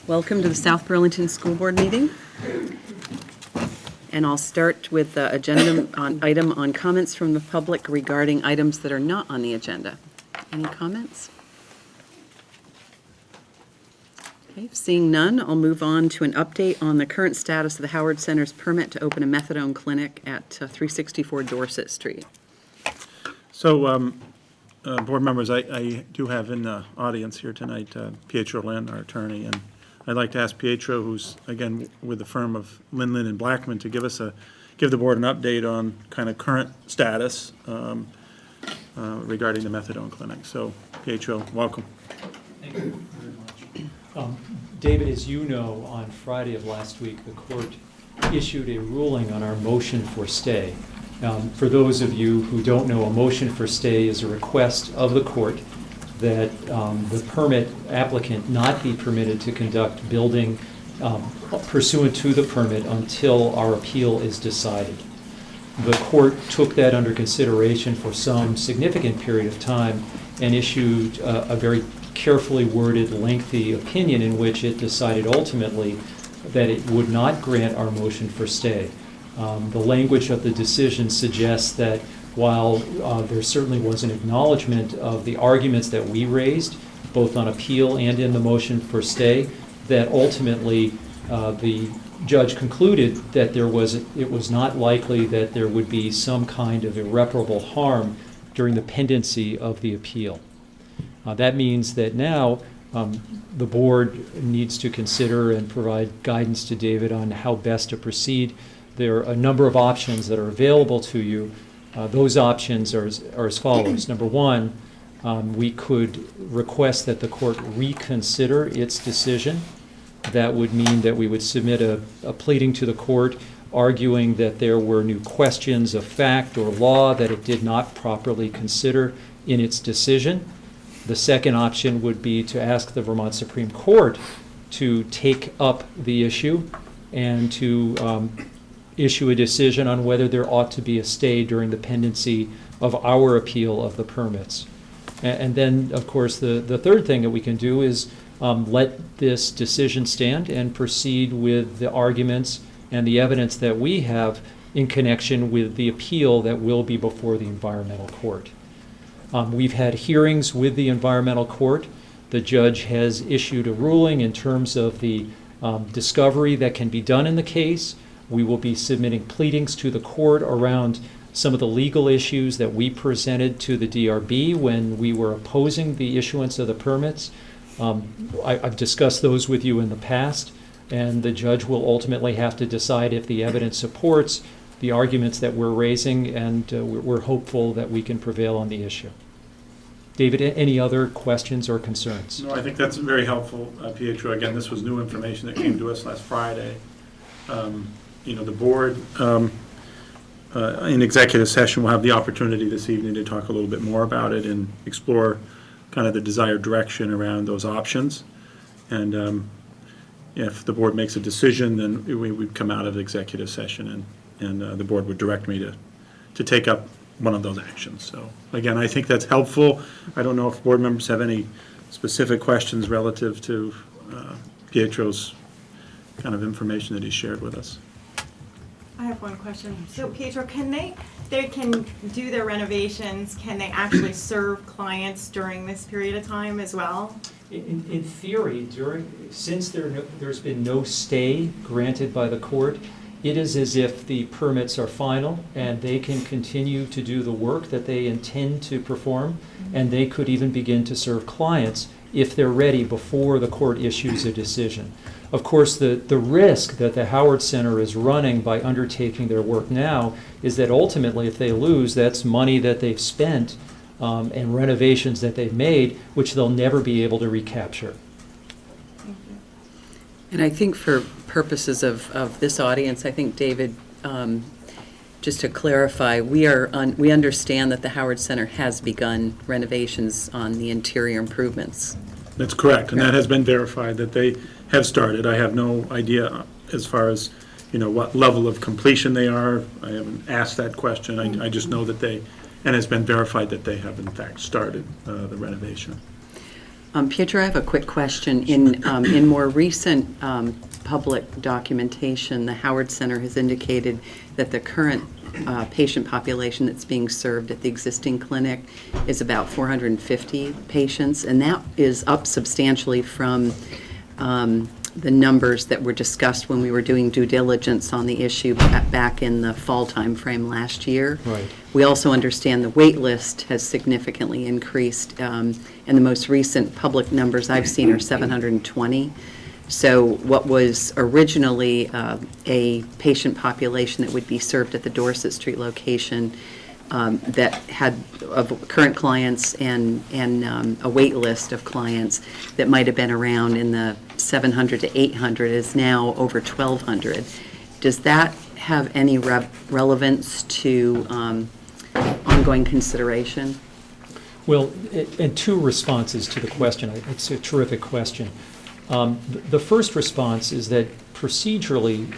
Welcome to the South Burlington School Board meeting. And I'll start with the item on comments from the public regarding items that are not on the agenda. Any comments? Okay, seeing none, I'll move on to an update on the current status of the Howard Center's permit to open a methadone clinic at 364 Dorset Street. So, board members, I do have in the audience here tonight Pietro Lynn, our attorney, and I'd like to ask Pietro, who's again with the firm of Lynn and Blackman, to give the board an update on kind of current status regarding the methadone clinic. So, Pietro, welcome. Thank you very much. David, as you know, on Friday of last week, the court issued a ruling on our motion for stay. For those of you who don't know, a motion for stay is a request of the court that the permit applicant not be permitted to conduct building pursuant to the permit until our appeal is decided. The court took that under consideration for some significant period of time and issued a very carefully worded, lengthy opinion in which it decided ultimately that it would not grant our motion for stay. The language of the decision suggests that while there certainly was an acknowledgement of the arguments that we raised, both on appeal and in the motion for stay, that ultimately the judge concluded that it was not likely that there would be some kind of irreparable harm during the pendency of the appeal. That means that now the board needs to consider and provide guidance to David on how best to proceed. There are a number of options that are available to you. Those options are as follows. Number one, we could request that the court reconsider its decision. That would mean that we would submit a pleading to the court arguing that there were new questions of fact or law that it did not properly consider in its decision. The second option would be to ask the Vermont Supreme Court to take up the issue and to issue a decision on whether there ought to be a stay during the pendency of our appeal of the permits. And then, of course, the third thing that we can do is let this decision stand and proceed with the arguments and the evidence that we have in connection with the appeal that will be before the environmental court. We've had hearings with the environmental court. The judge has issued a ruling in terms of the discovery that can be done in the case. We will be submitting pleadings to the court around some of the legal issues that we presented to the DRB when we were opposing the issuance of the permits. I've discussed those with you in the past, and the judge will ultimately have to decide if the evidence supports the arguments that we're raising, and we're hopeful that we can prevail on the issue. David, any other questions or concerns? No, I think that's very helpful, Pietro. Again, this was new information that came to us last Friday. The board in executive session will have the opportunity this evening to talk a little bit more about it and explore kind of the desired direction around those options. And if the board makes a decision, then we would come out of executive session and the board would direct me to take up one of those actions. So again, I think that's helpful. I don't know if board members have any specific questions relative to Pietro's kind of information that he shared with us. I have one question. So Pietro, they can do their renovations, can they actually serve clients during this period of time as well? In theory, since there's been no stay granted by the court, it is as if the permits are final and they can continue to do the work that they intend to perform, and they could even begin to serve clients if they're ready before the court issues a decision. Of course, the risk that the Howard Center is running by undertaking their work now is that ultimately if they lose, that's money that they've spent and renovations that they've made, which they'll never be able to recapture. Thank you. And I think for purposes of this audience, I think, David, just to clarify, we understand that the Howard Center has begun renovations on the interior improvements. That's correct, and that has been verified that they have started. I have no idea as far as what level of completion they are. I haven't asked that question. I just know that and it's been verified that they have in fact started the renovation. Pietro, I have a quick question. In more recent public documentation, the Howard Center has indicated that the current patient population that's being served at the existing clinic is about 450 patients, and that is up substantially from the numbers that were discussed when we were doing due diligence on the issue back in the fall timeframe last year. Right. We also understand the wait list has significantly increased, and the most recent public numbers I've seen are 720. So what was originally a patient population that would be served at the Dorset Street location that had of current clients and a wait list of clients that might have been around in the 700 to 800 is now over 1,200. Does that have any relevance to ongoing consideration? Well, and two responses to the question. It's a terrific question. The first response is that procedurally,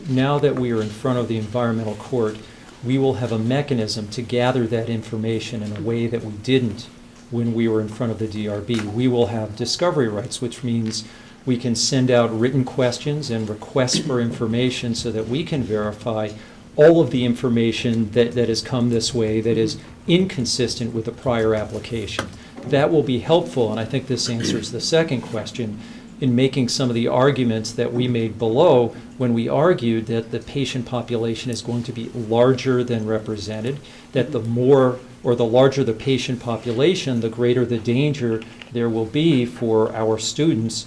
now that we are in front of the environmental court, we will have a mechanism to gather that information in a way that we didn't when we were in front of the DRB. We will have discovery rights, which means we can send out written questions and requests for information so that we can verify all of the information that has come this way that is inconsistent with the prior application. That will be helpful, and I think this answers the second question, in making some of the arguments that we made below when we argued that the patient population is going to be larger than represented, that the more or the larger the patient population, the greater the danger there will be for our students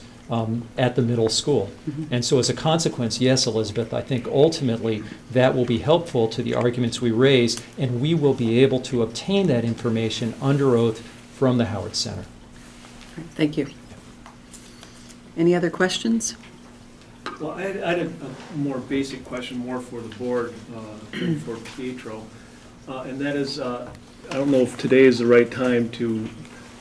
at the middle school. And so as a consequence, yes, Elizabeth, I think ultimately that will be helpful to the arguments we raise, and we will be able to obtain that information under oath from the Howard Center. Thank you. Any other questions? Well, I had a more basic question, more for the board than for Pietro. And that is, I don't know if today is the right time to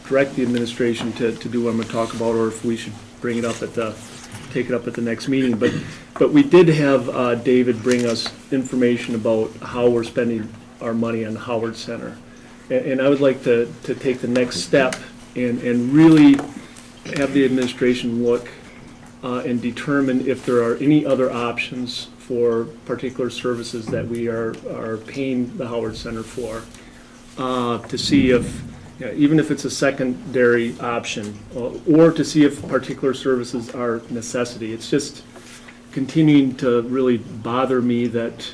direct the administration to do what I'm going to talk about, or if we should bring it up take it up at the next meeting. But we did have David bring us information about how we're spending our money on the Howard Center. And I would like to take the next step and really have the administration look and determine if there are any other options for particular services that we are paying the Howard Center for, to see if, even if it's a secondary option, or to see if particular services are necessity. It's just continuing to really bother me that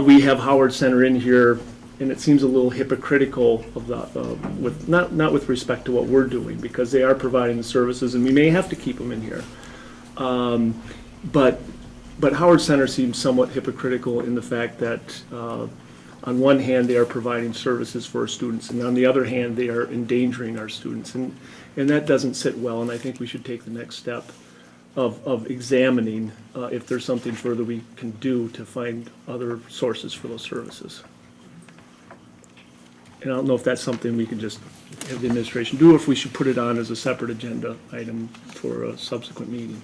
we have Howard Center in here, and it seems a little hypocritical of with not with respect to what we're doing, because they are providing the services, and we may have to keep them in here. But Howard Center seems somewhat hypocritical in the fact that on one hand they are providing services for our students, and on the other hand they are endangering our students, and that doesn't sit well. And I think we should take the next step of examining if there's something further we can do to find other sources for those services. And I don't know if that's something we can just have the administration do, or if we should put it on as a separate agenda item for a subsequent meeting.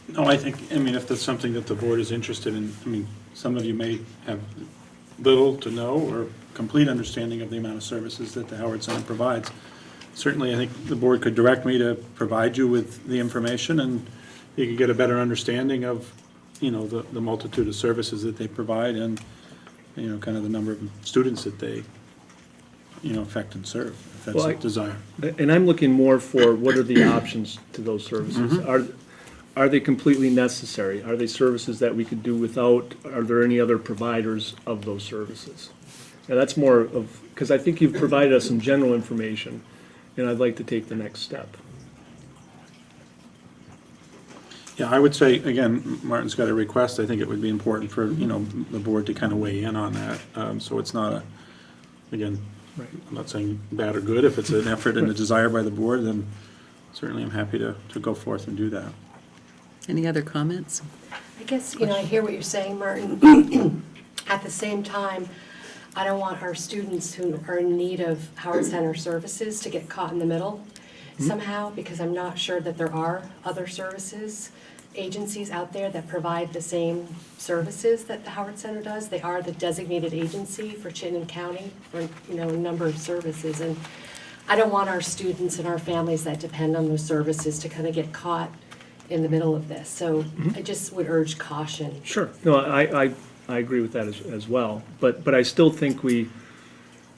No, I mean, if that's something that the board is interested in, I mean, some of you may have little to no or complete understanding of the amount of services that the Howard Center provides. Certainly, I think the board could direct me to provide you with the information, and you could get a better understanding of, the multitude of services that they provide, and kind of the number of students that they, affect and serve, if that's a desire. And I'm looking more for what are the options to those services. Are they completely necessary? Are they services that we could do without? Are there any other providers of those services? Now that's more of, because I think you've provided us some general information, and I'd like to take the next step. Yeah, I would say, again, Martin's got a request. I think it would be important for, the board to kind of weigh in on that. So it's not again, Right. I'm not saying bad or good. If it's an effort and a desire by the board, then certainly I'm happy to go forth and do that. Any other comments? I guess, I hear what you're saying, Martin. At the same time, I don't want our students who are in need of Howard Center services to get caught in the middle somehow, because I'm not sure that there are other services, agencies out there that provide the same services that the Howard Center does. They are the designated agency for Chittenden County for, a number of services. And I don't want our students and our families that depend on those services to kind of get caught in the middle of this. So I just would urge caution. Sure. No, I agree with that as well. But I still think we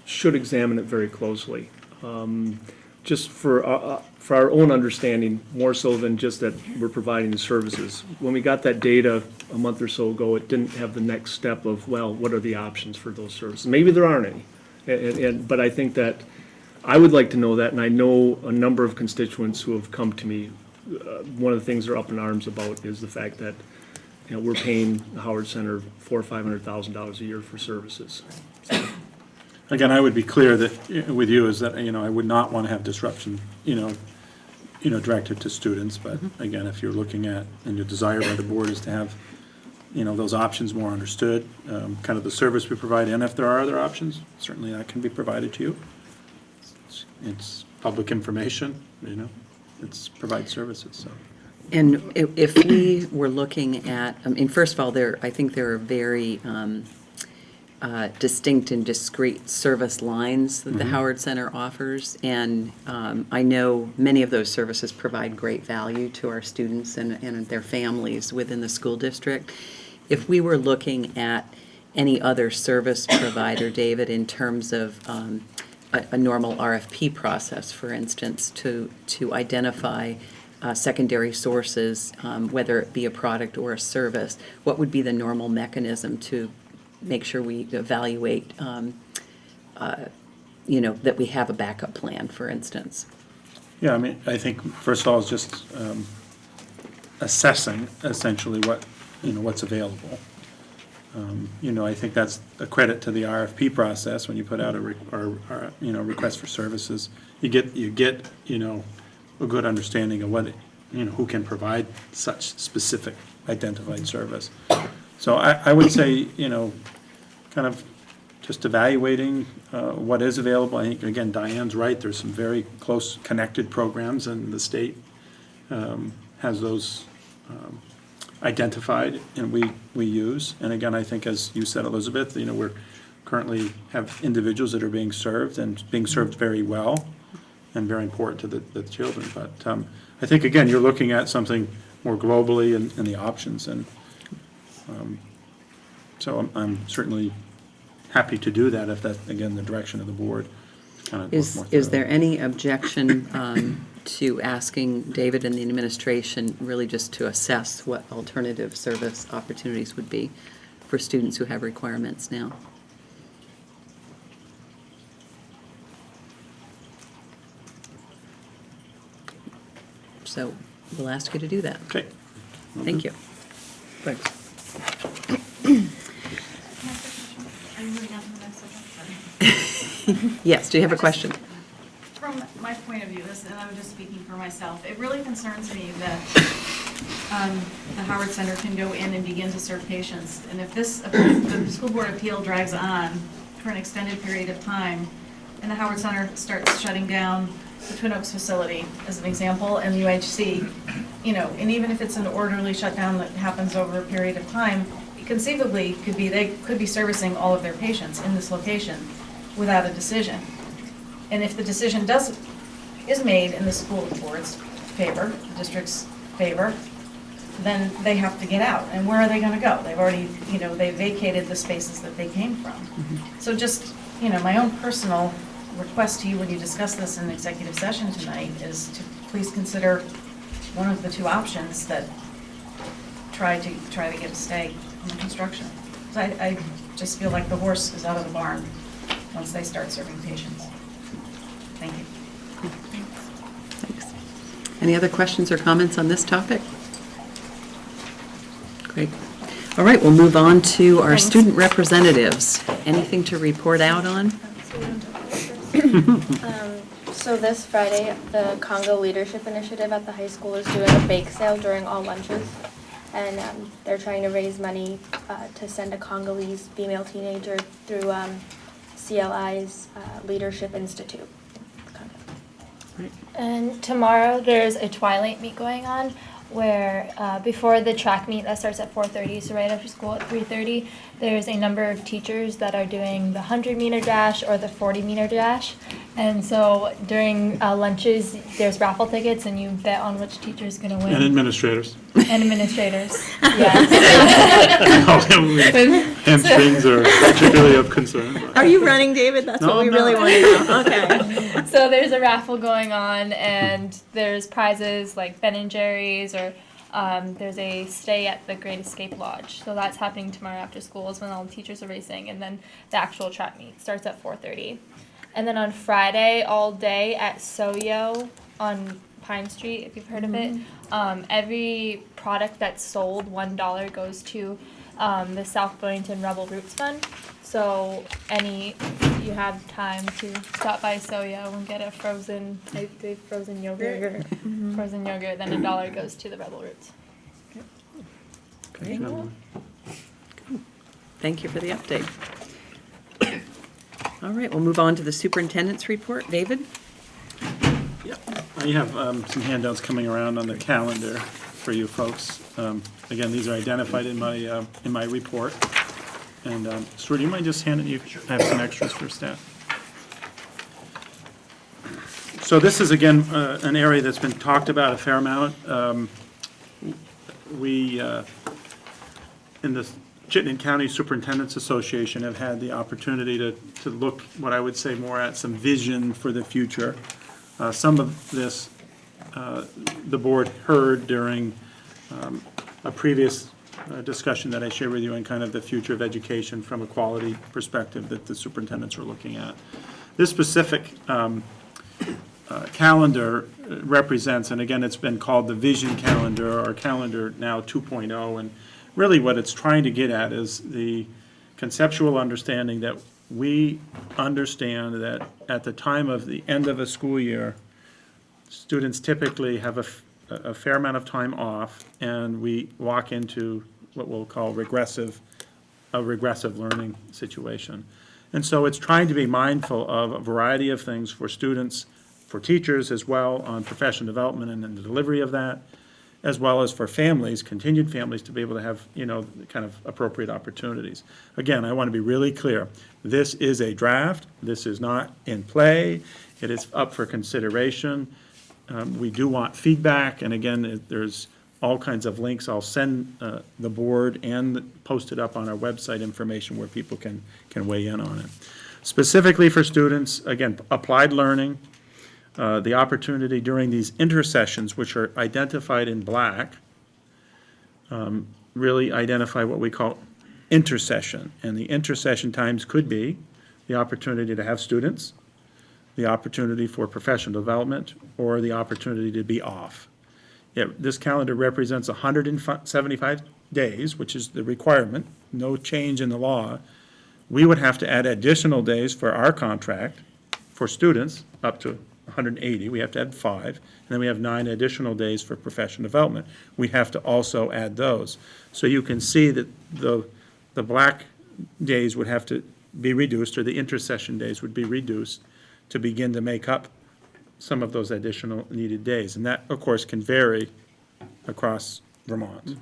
should examine it very closely. Just for our own understanding, more so than just that we're providing the services. When we got that data a month or so ago, it didn't have the next step of, well, what are the options for those services? Maybe there aren't any. But I think that I would like to know that, and I know a number of constituents who have come to me. One of the things they're up in arms about is the fact that, you know, we're paying the Howard Center $400,000 or $500,000 a year for services. Again, I would be clear that, with you, is that, I would not want to have disruption, directed to students, but again, if you're looking at, and your desire by the board is to have, those options more understood, kind of the service we provide, and if there are other options, certainly that can be provided to you. It's public information, it's provide services, so. And if we were looking at, first of all, I think there are very distinct and discrete service lines that the Howard Center offers, and I know many of those services provide great value to our students and their families within the school district. If we were looking at any other service provider, David, in terms of a normal RFP process, for instance, to identify secondary sources, whether it be a product or a service, what would be the normal mechanism to make sure we evaluate, that we have a backup plan, for instance? Yeah, I think, first of all, it's just assessing essentially what's available. I think that's a credit to the RFP process. When you put out a request for services, you get a good understanding of what, who can provide such specific identified service. So I would say, kind of just evaluating what is available. I think, again, Diane's right. There's some very close connected programs, and the state has those identified, and we use. And again, I think, as you said, Elizabeth, we're currently have individuals that are being served, and being served very well, and very important to the children. But I think, again, you're looking at something more globally and the options, and so I'm certainly happy to do that if that's, again, the direction of the board. Kind of Is there any objection to asking David and the administration really just to assess what alternative service opportunities would be for students who have requirements now? So we'll ask you to do that. Okay. Thank you. Thanks. Are you moving on to the next subject? Yes, do you have a question? From my point of view, and I'm just speaking for myself, it really concerns me that the Howard Center can go in and begin to serve patients. And if the school board appeal drags on for an extended period of time, and the Howard Center starts shutting down the Twin Oaks facility, as an example, and UHC, and even if it's an orderly shutdown that happens over a period of time, it conceivably they could be servicing all of their patients in this location without a decision. And if the decision is made in the school board's favor, the district's favor, then they have to get out. And where are they going to go? They've already, they vacated the spaces that they came from. So just, my own personal request to you when you discuss this in executive session tonight is to please consider one of the two options that try to get a stay on the construction. So I just feel like the horse is out of the barn once they start serving patients. Thank you. Thanks. Any other questions or comments on this topic? Great. All right, we'll move on to our student representatives. Anything to report out on? So this Friday, the Congo Leadership Initiative at the high school is doing a bake sale during all lunches. And they're trying to raise money to send a Congolese female teenager through CLI's Leadership Institute. And tomorrow there's a twilight meet going on where before the track meet that starts at 4:30, so right after school at 3:30, there's a number of teachers that are doing the 100-meter dash or the 40-meter dash. And so during lunches, there's raffle tickets, and you bet on which teacher's going to win. And administrators. And administrators, yes. Hamstrings are particularly of concern. but- Are you running, David? That's No, what we I'm really not. want to know. Okay. So there's a raffle going on, and there's prizes like Ben and Jerry's, or there's a stay at the Great Escape Lodge. So that's happening tomorrow after school is when all the teachers are racing, and then the actual track meet starts at 4:30. And then on Friday, all day at Soyo on Pine Street, if you've heard of it, every product that's sold, $1 goes to the South Burlington Rebel Roots Fund. So you have time to stop by Soyo and get a frozen yogurt, frozen yogurt, then $1 goes to the Rebel Roots. Great. Thank you for the update. All right, we'll move on to the superintendent's report. David? Yeah, I have some handouts coming around on the calendar for you folks. Again, these are identified in my report. And Stuart, do you mind just handing, I have some extras for staff. So this is, again, an area that's been talked about a fair amount. We, in the Chittenden County Superintendents Association, have had the opportunity to look, what I would say, more at some vision for the future. Some of this, the board heard during a previous discussion that I shared with you on kind of the future of education from a quality perspective that the superintendents are looking at. This specific calendar represents, and again, it's been called the Vision Calendar, or Calendar now 2.0, and really what it's trying to get at is the conceptual understanding that we understand that at the time of the end of a school year, students typically have a fair amount of time off, and we walk into what we'll call a regressive learning situation. And so it's trying to be mindful of a variety of things for students, for teachers as well, on professional development and in the delivery of that, as well as for families, continued families, to be able to have, kind of appropriate opportunities. Again, I want to be really clear. This is a draft. This is not in play. It is up for consideration. We do want feedback, and again, there's all kinds of links. I'll send the board and post it up on our website information where people can weigh in on it. Specifically for students, again, applied learning, the opportunity during these intersessions, which are identified in black, really identify what we call intersession. And the intersession times could be the opportunity to have students, the opportunity for professional development, or the opportunity to be off. This calendar represents 175 days, which is the requirement, no change in the law. We would have to add additional days for our contract for students, up to 180. We have to add 5, and then we have 9 additional days for professional development. We have to also add those. So you can see that the black days would have to be reduced, or the intersession days would be reduced to begin to make up some of those additional needed days. And that, of course, can vary across Vermont.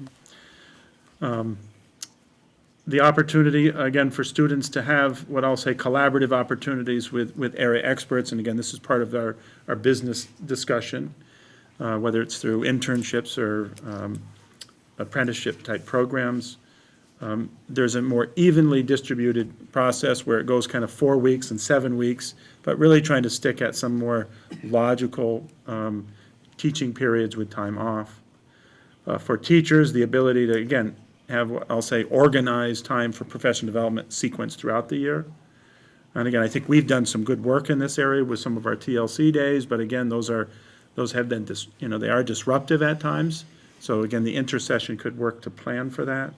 The opportunity, again, for students to have what I'll say collaborative opportunities with area experts, and again, this is part of our business discussion, whether it's through internships or apprenticeship-type programs. There's a more evenly distributed process where it goes kind of 4 weeks and 7 weeks, but really trying to stick at some more logical teaching periods with time off. For teachers, the ability to, again, have what I'll say organized time for professional development sequence throughout the year. And again, I think we've done some good work in this area with some of our TLC days, but again, those have been, they are disruptive at times. So again, the intersession could work to plan for that.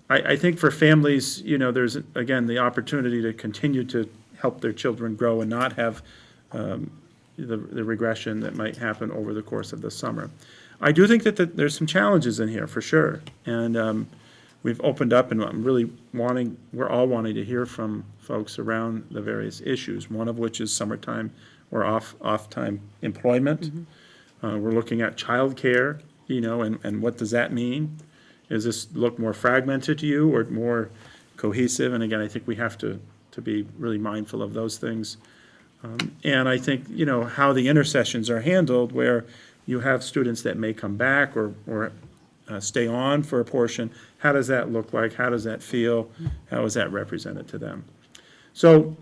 I think for families, there's, again, the opportunity to continue to help their children grow and not have the regression that might happen over the course of the summer. I do think that there's some challenges in here, for sure. And we've opened up, and we're all wanting to hear from folks around the various issues, one of which is summertime or off-time employment. We're looking at childcare, and what does that mean? Does this look more fragmented to you or more cohesive? And again, I think we have to to be really mindful of those things. And I think, how the intersessions are handled, where you have students that may come back or stay on for a portion, how does that look like? How does that feel? How is that represented to them? So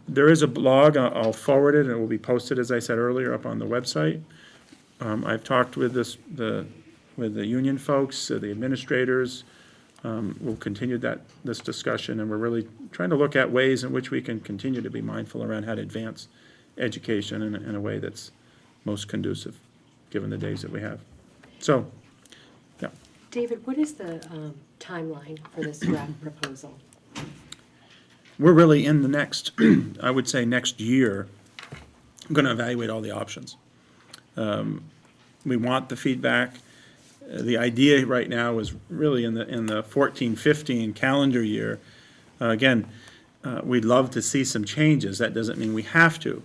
there is a blog. I'll forward it, and it will be posted, as I said earlier, up on the website. I've talked with the union folks, the administrators. We'll continue this discussion, and we're really trying to look at ways in which we can continue to be mindful around how to advance education in a way that's most conducive, given the days that we have. So, yeah. David, what is the timeline for this draft proposal? We're really in the next, I would say next year, I'm going to evaluate all the options. We want the feedback. The idea right now is really in the 14-15 calendar year. Again, we'd love to see some changes. That doesn't mean we have to.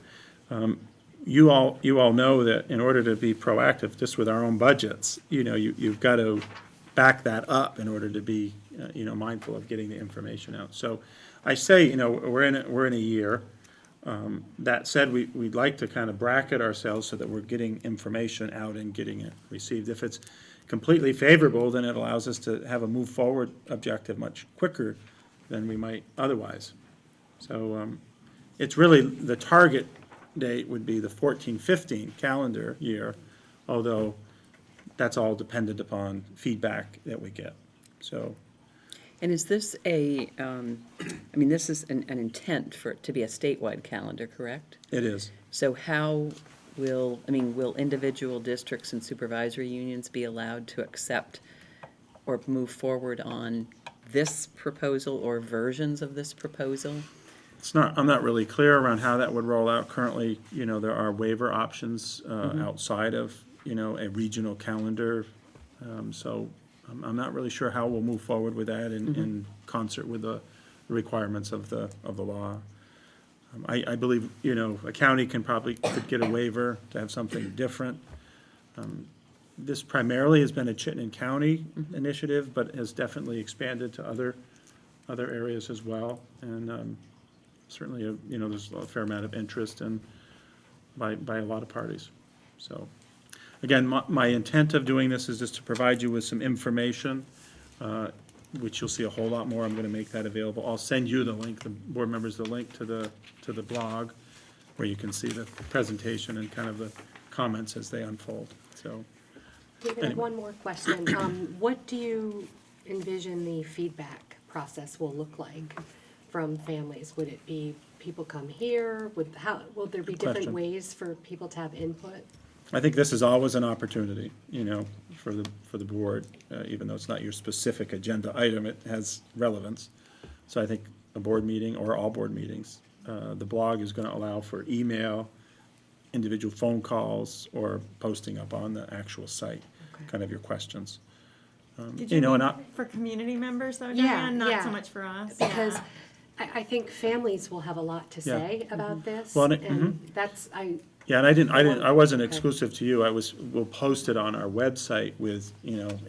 You all know that in order to be proactive, just with our own budgets, you've got to back that up in order to be mindful of getting the information out. So I say, we're in a year. That said, we'd like to kind of bracket ourselves so that we're getting information out and getting it received. If it's completely favorable, then it allows us to have a move forward objective much quicker than we might otherwise. So it's really, the target date would be the 14-15 calendar year, although that's all dependent upon feedback that we get. So. And is this this is an intent for it to be a statewide calendar, correct? It is. So how will individual districts and supervisory unions be allowed to accept or move forward on this proposal or versions of this proposal? I'm not really clear around how that would roll out. Currently, there are waiver options outside of, a regional calendar. So I'm not really sure how we'll move forward with that in concert with the requirements of the law. I believe, a county could get a waiver to have something different. This primarily has been a Chittenden County initiative, but has definitely expanded to other areas as well. And certainly, there's a fair amount of interest by a lot of parties. So, again, my intent of doing this is just to provide you with some information, which you'll see a whole lot more. I'm going to make that available. I'll send you the link, the board members, the link to the blog, where you can see the presentation and kind of the comments as they unfold. So, David, I have one more question. What do you envision the feedback process will look like from families? Would it be people come here? Will there be Good different question. ways for people to have input? I think this is always an opportunity, for the board, even though it's not your specific agenda item, it has relevance. So I think a board meeting or all board meetings, the blog is going to allow for email, individual phone calls, or posting up on the actual site, kind of your questions. Did you mean for community members though, Diane? Not so much for us? Because I think families will have a lot to say about this, Well, and that's, Yeah, and I wasn't exclusive to you. We'll post it on our website with,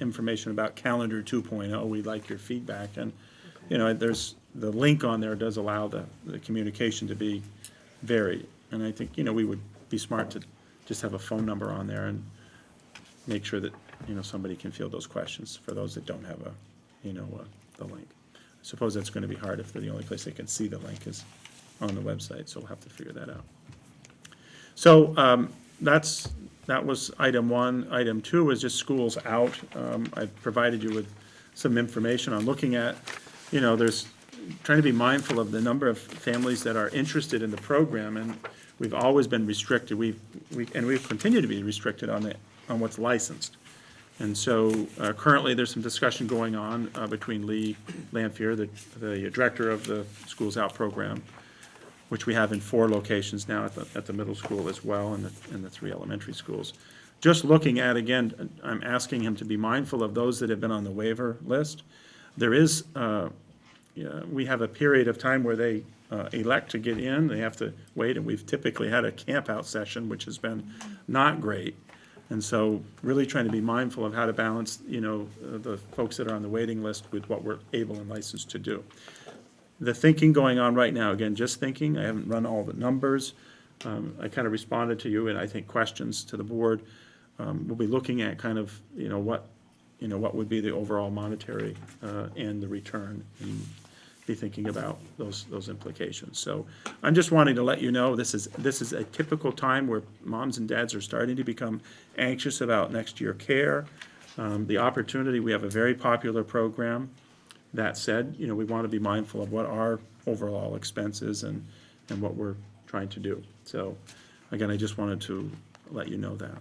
information about Calendar 2.0. We'd like your feedback. And, there's, the link on there does allow the communication to be varied. And I think, we would be smart to just have a phone number on there and make sure that, somebody can field those questions for those that don't have the link. I suppose that's going to be hard if the only place they can see the link is on the website, so we'll have to figure that out. So that was item one. Item two is just schools out. I've provided you with some information on looking at, there's trying to be mindful of the number of families that are interested in the program, and we've always been restricted. We've continued to be restricted on what's licensed. And so currently there's some discussion going on between Lee Lanphier, the director of the Schools Out program, which we have in 4 locations now at the middle school as well, and the 3 elementary schools. Just looking at, again, I'm asking him to be mindful of those that have been on the waiver list. There is, we have a period of time where they elect to get in, they have to wait, and we've typically had a camp-out session, which has been not great. And so really trying to be mindful of how to balance, the folks that are on the waiting list with what we're able and licensed to do. the thinking going on right now, again, just thinking, I haven't run all the numbers. I kind of responded to you and I think questions to the board. We'll be looking at kind of, what would be the overall monetary and the return, and be thinking about those implications. So I'm just wanting to let you know, this is a typical time where moms and dads are starting to become anxious about next year care. The opportunity, we have a very popular program. That said, we want to be mindful of what our overall expense is and what we're trying to do. So, again, I just wanted to let you know that.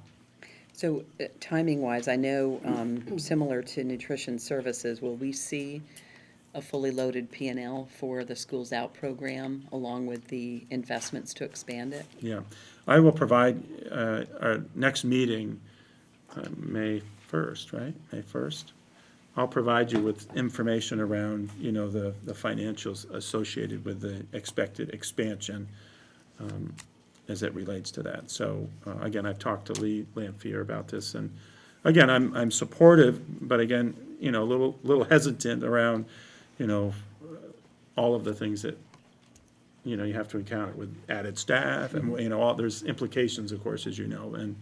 So timing-wise, I know, similar to nutrition services, will we see a fully loaded P&L for the Schools Out program along with the investments to expand it? Yeah. I will provide our next meeting, May 1st, right? May 1st. I'll provide you with information around, the financials associated with the expected expansion as it relates to that. So, again, I've talked to Lee Lamphere about this, and again, I'm supportive, but again, a little hesitant around, all of the things that, you have to encounter with added staff, and, there's implications, of course, as you know. And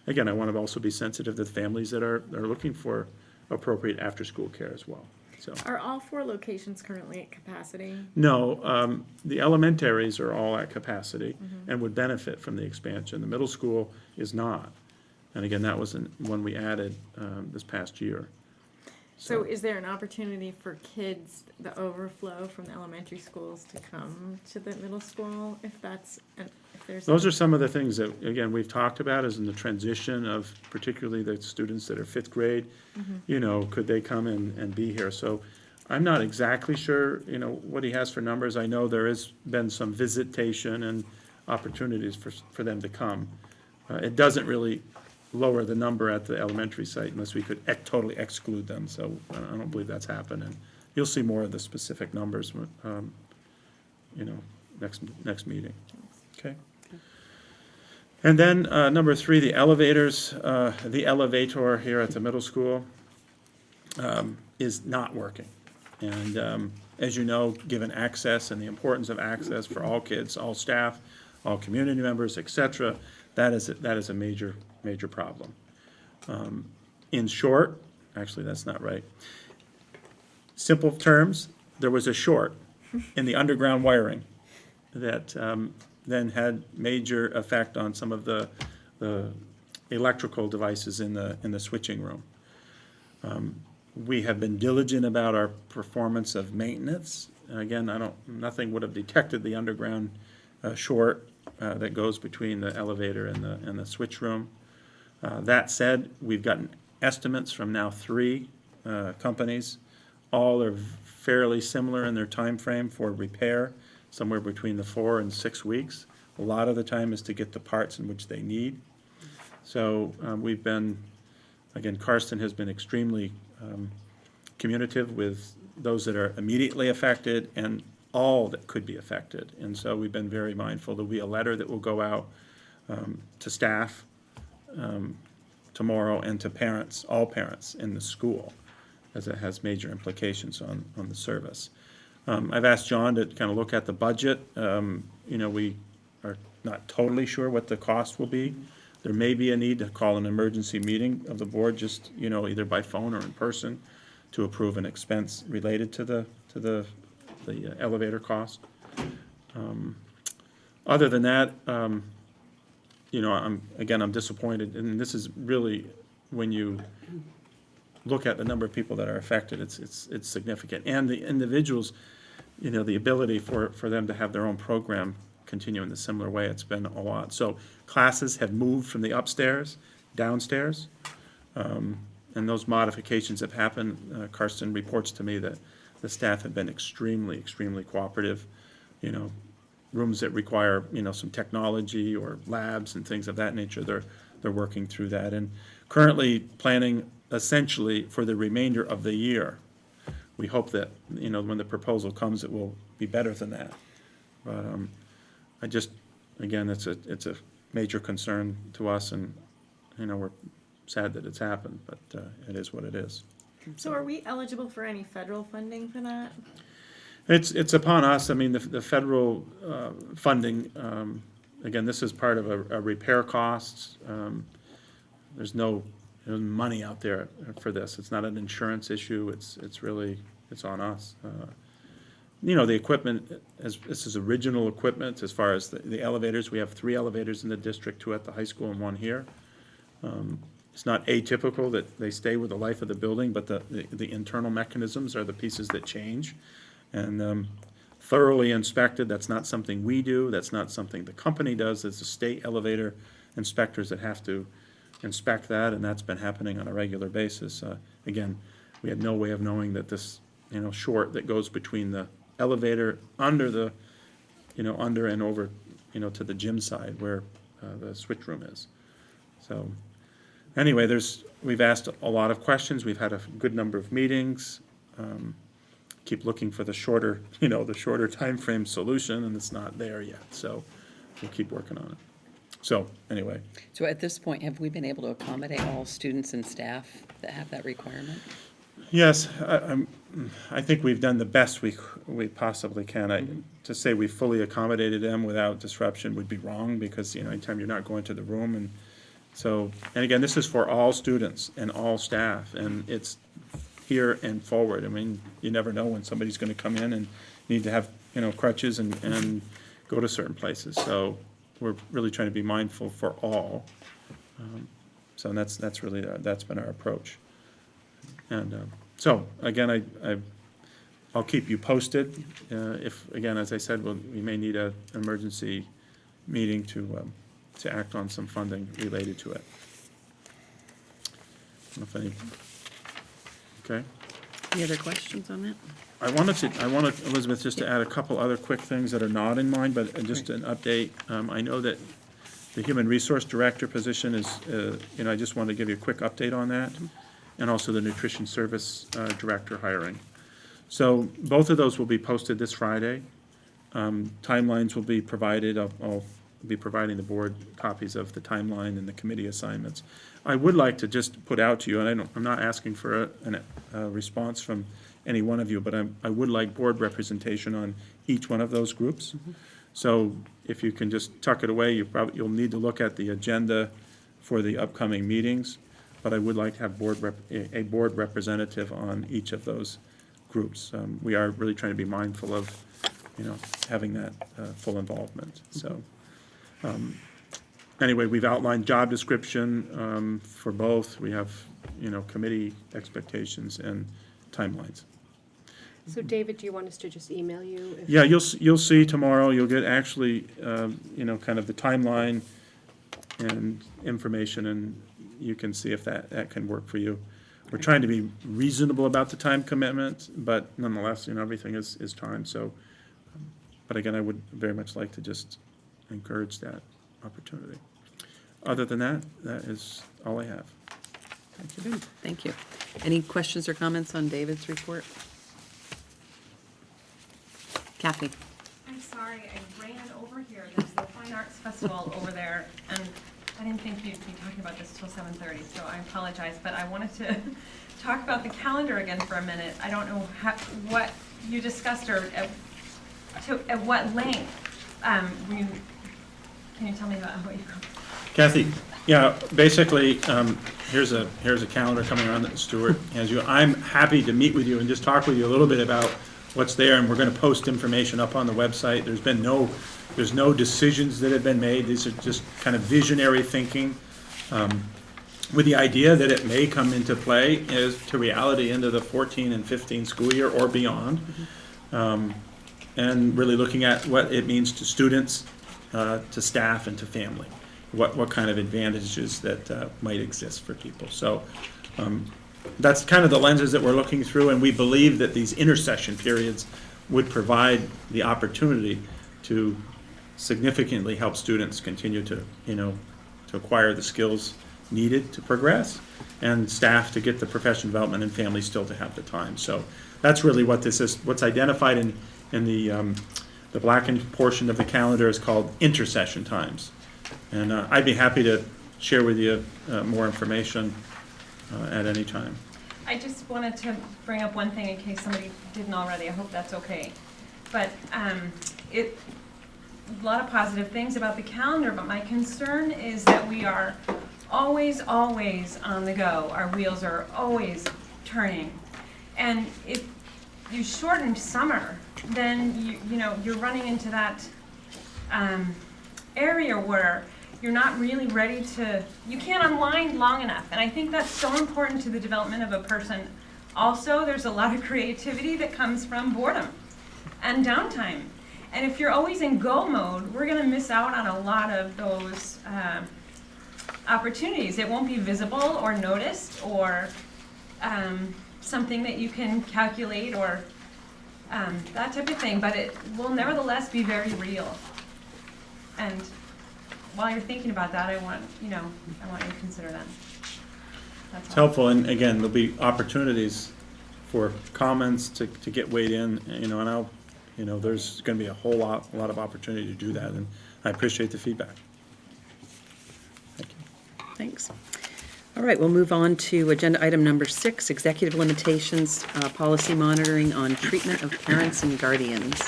again, I want to also be sensitive to the families that are looking for appropriate after-school care as well. So, Are all 4 locations currently at capacity? no, the elementaries are all at capacity and would benefit from the expansion. The middle school is not. And again, that was one we added this past year. So is there an opportunity for kids, the overflow from the elementary schools to come to the middle school if there's? Those are some of the things that, again, we've talked about, is in the transition of particularly the students that are 5th grade, could they come and be here? So I'm not exactly sure, what he has for numbers. I know there has been some visitation and opportunities for them to come. It doesn't really lower the number at the elementary site unless we could totally exclude them. So I don't believe that's happened. And you'll see more of the specific numbers, next meeting. Okay. And then number 3, the elevators. The elevator here at the middle school is not working. And as you know, given access and the importance of access for all kids, all staff, all community members, et cetera, that is a major problem. In short, actually that's not right. Simple terms, there was a short in the underground wiring that then had major effect on some of the electrical devices in the switching room. We have been diligent about our performance of maintenance. Again, nothing would have detected the underground short that goes between the elevator and the switch room. That said, we've gotten estimates from now 3 companies. All are fairly similar in their time frame for repair, somewhere between the 4 and 6 weeks. A lot of the time is to get the parts in which they need. So we've been, again, Karsten has been extremely communicative with those that are immediately affected and all that could be affected. And so we've been very mindful. There'll be a letter that will go out to staff tomorrow and to parents, all parents in the school, as it has major implications on the service. I've asked John to kind of look at the budget. We are not totally sure what the cost will be. There may be a need to call an emergency meeting of the board, just, either by phone or in person, to approve an expense related to the elevator cost. Other than that, I'm disappointed, and this is really, when you look at the number of people that are affected, it's significant. And the individuals, the ability for them to have their own program continue in a similar way, it's been a lot. So classes have moved from the upstairs downstairs, and those modifications have happened. Karsten reports to me that the staff have been extremely, extremely cooperative. Rooms that require, some technology or labs and things of that nature, they're working through that. And currently planning essentially for the remainder of the year. We hope that, when the proposal comes, it will be better than that. But it's a major concern to us, and, we're sad that it's happened, but it is what it is. So are we eligible for any federal funding for that? It's upon us. I mean, the federal funding, again, this is part of a repair costs. There's no money out there for this. It's not an insurance issue. It's really, it's on us. You know, the equipment, this is original equipment as far as the elevators. We have 3 elevators in the district, 2 at the high school and 1 here. It's not atypical that they stay with the life of the building, but the internal mechanisms are the pieces that change. And thoroughly inspected, that's not something we do, that's not something the company does, it's the state elevator inspectors that have to inspect that, and that's been happening on a regular basis. Again, we had no way of knowing that this, short that goes between the elevator under and over, to the gym side where the switch room is. So, anyway, we've asked a lot of questions, we've had a good number of meetings. Keep looking for the shorter time frame solution, and it's not there yet, so we'll keep working on it. So, anyway. So at this point, have we been able to accommodate all students and staff that have that requirement? Yes, I think we've done the best we possibly can. To say we fully accommodated them without disruption would be wrong, because, anytime you're not going to the room, and again, this is for all students and all staff, and it's here and forward. I mean, you never know when somebody's going to come in and need to have, crutches and go to certain places. So we're really trying to be mindful for all. So that's really, that's been our approach. And so, again, I'll keep you posted. If, again, as I said, we may need an emergency meeting to act on some funding related to it. I don't know if any. Okay. Any other questions on that? I wanted, Elizabeth, just to add a couple other quick things that are not in mine, but just an update. I know that the Human Resource Director position is, I just wanted to give you a quick update on that, and also the Nutrition Service Director hiring. So both of those will be posted this Friday. Timelines will be provided. I'll be providing the board copies of the timeline and the committee assignments. I would like to just put out to you, and I'm not asking for a response from any one of you, but I would like board representation on each one of those groups. Mm-hmm. So if you can just tuck it away, you'll need to look at the agenda for the upcoming meetings, but I would like to have a board representative on each of those groups. We are really trying to be mindful of, having that full involvement. So. Anyway, we've outlined job description for both. We have, committee expectations and timelines. So David, do you want us to just email you? Yeah, you'll see tomorrow. You'll get actually, kind of the timeline and information, and you can see if that can work for you. We're trying to be reasonable about the time commitment, but nonetheless, everything is time. So, but again, I would very much like to just encourage that opportunity. Other than that, that is all I have. Thank you. Thank you. Any questions or comments on David's report? Kathy? I'm sorry, I ran over here. There's the Fine Arts Festival over there, and I didn't think you'd be talking about this till 7:30, so I apologize, but I wanted to talk about the calendar again for a minute. I don't know what you discussed or at what length. Can you tell me about what you got? Kathy, yeah, basically, here's a calendar coming around that Stuart has you. I'm happy to meet with you and just talk with you a little bit about what's there, and we're going to post information up on the website. There's no decisions that have been made. These are just kind of visionary thinking, with the idea that it may come into play as to reality into the 14 and 15 school year or beyond, and really looking at what it means to students, to staff, and to family. What kind of advantages that might exist for people. So that's kind of the lenses that we're looking through, and we believe that these intercession periods would provide the opportunity to significantly help students continue to, to acquire the skills needed to progress, and staff to get the professional development, and families still to have the time. So that's really what this is. What's identified in the blackened portion of the calendar is called intercession times. And I'd be happy to share with you more information at any time. I just wanted to bring up one thing in case somebody didn't already. I hope that's okay. but a lot of positive things about the calendar, but my concern is that we are always on the go. Our wheels are always turning. And if you shorten summer, then you're running into that area where you're not really ready to, you can't unwind long enough. And I think that's so important to the development of a person. Also, there's a lot of creativity that comes from boredom and downtime. And if you're always in go mode, we're gonna miss out on a lot of those opportunities. It won't be visible or noticed or something that you can calculate or that type of thing, but it will nevertheless be very real. And while you're thinking about that, I want you to consider that. That's It's all. helpful, and again, there'll be opportunities for comments to get weighed in, and there's gonna be a lot of opportunity to do that, and I appreciate the feedback. Thank you. Thanks. All right, we'll move on to agenda item number 6, executive limitations, policy monitoring on treatment of parents and guardians.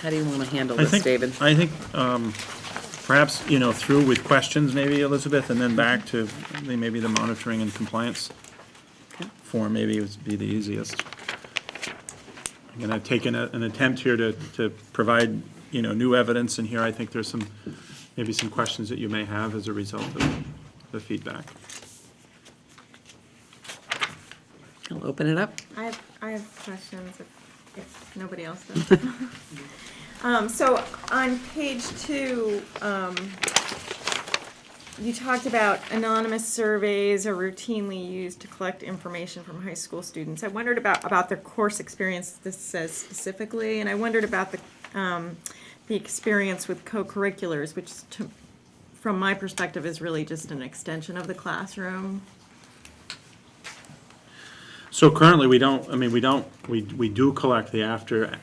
How do you want to handle this, David? I think perhaps, through with questions maybe, Elizabeth, and then back to maybe the monitoring and compliance form maybe would be the easiest. And I've taken an attempt here to provide, new evidence, and here I think there's maybe some questions that you may have as a result of the feedback. I'll open it up. I have questions if nobody else does. So on page 2, you talked about anonymous surveys are routinely used to collect information from high school students. I wondered about their course experience, this says specifically, and I wondered about the experience with co-curriculars, which from my perspective is really just an extension of the classroom. So currently, we do collect the after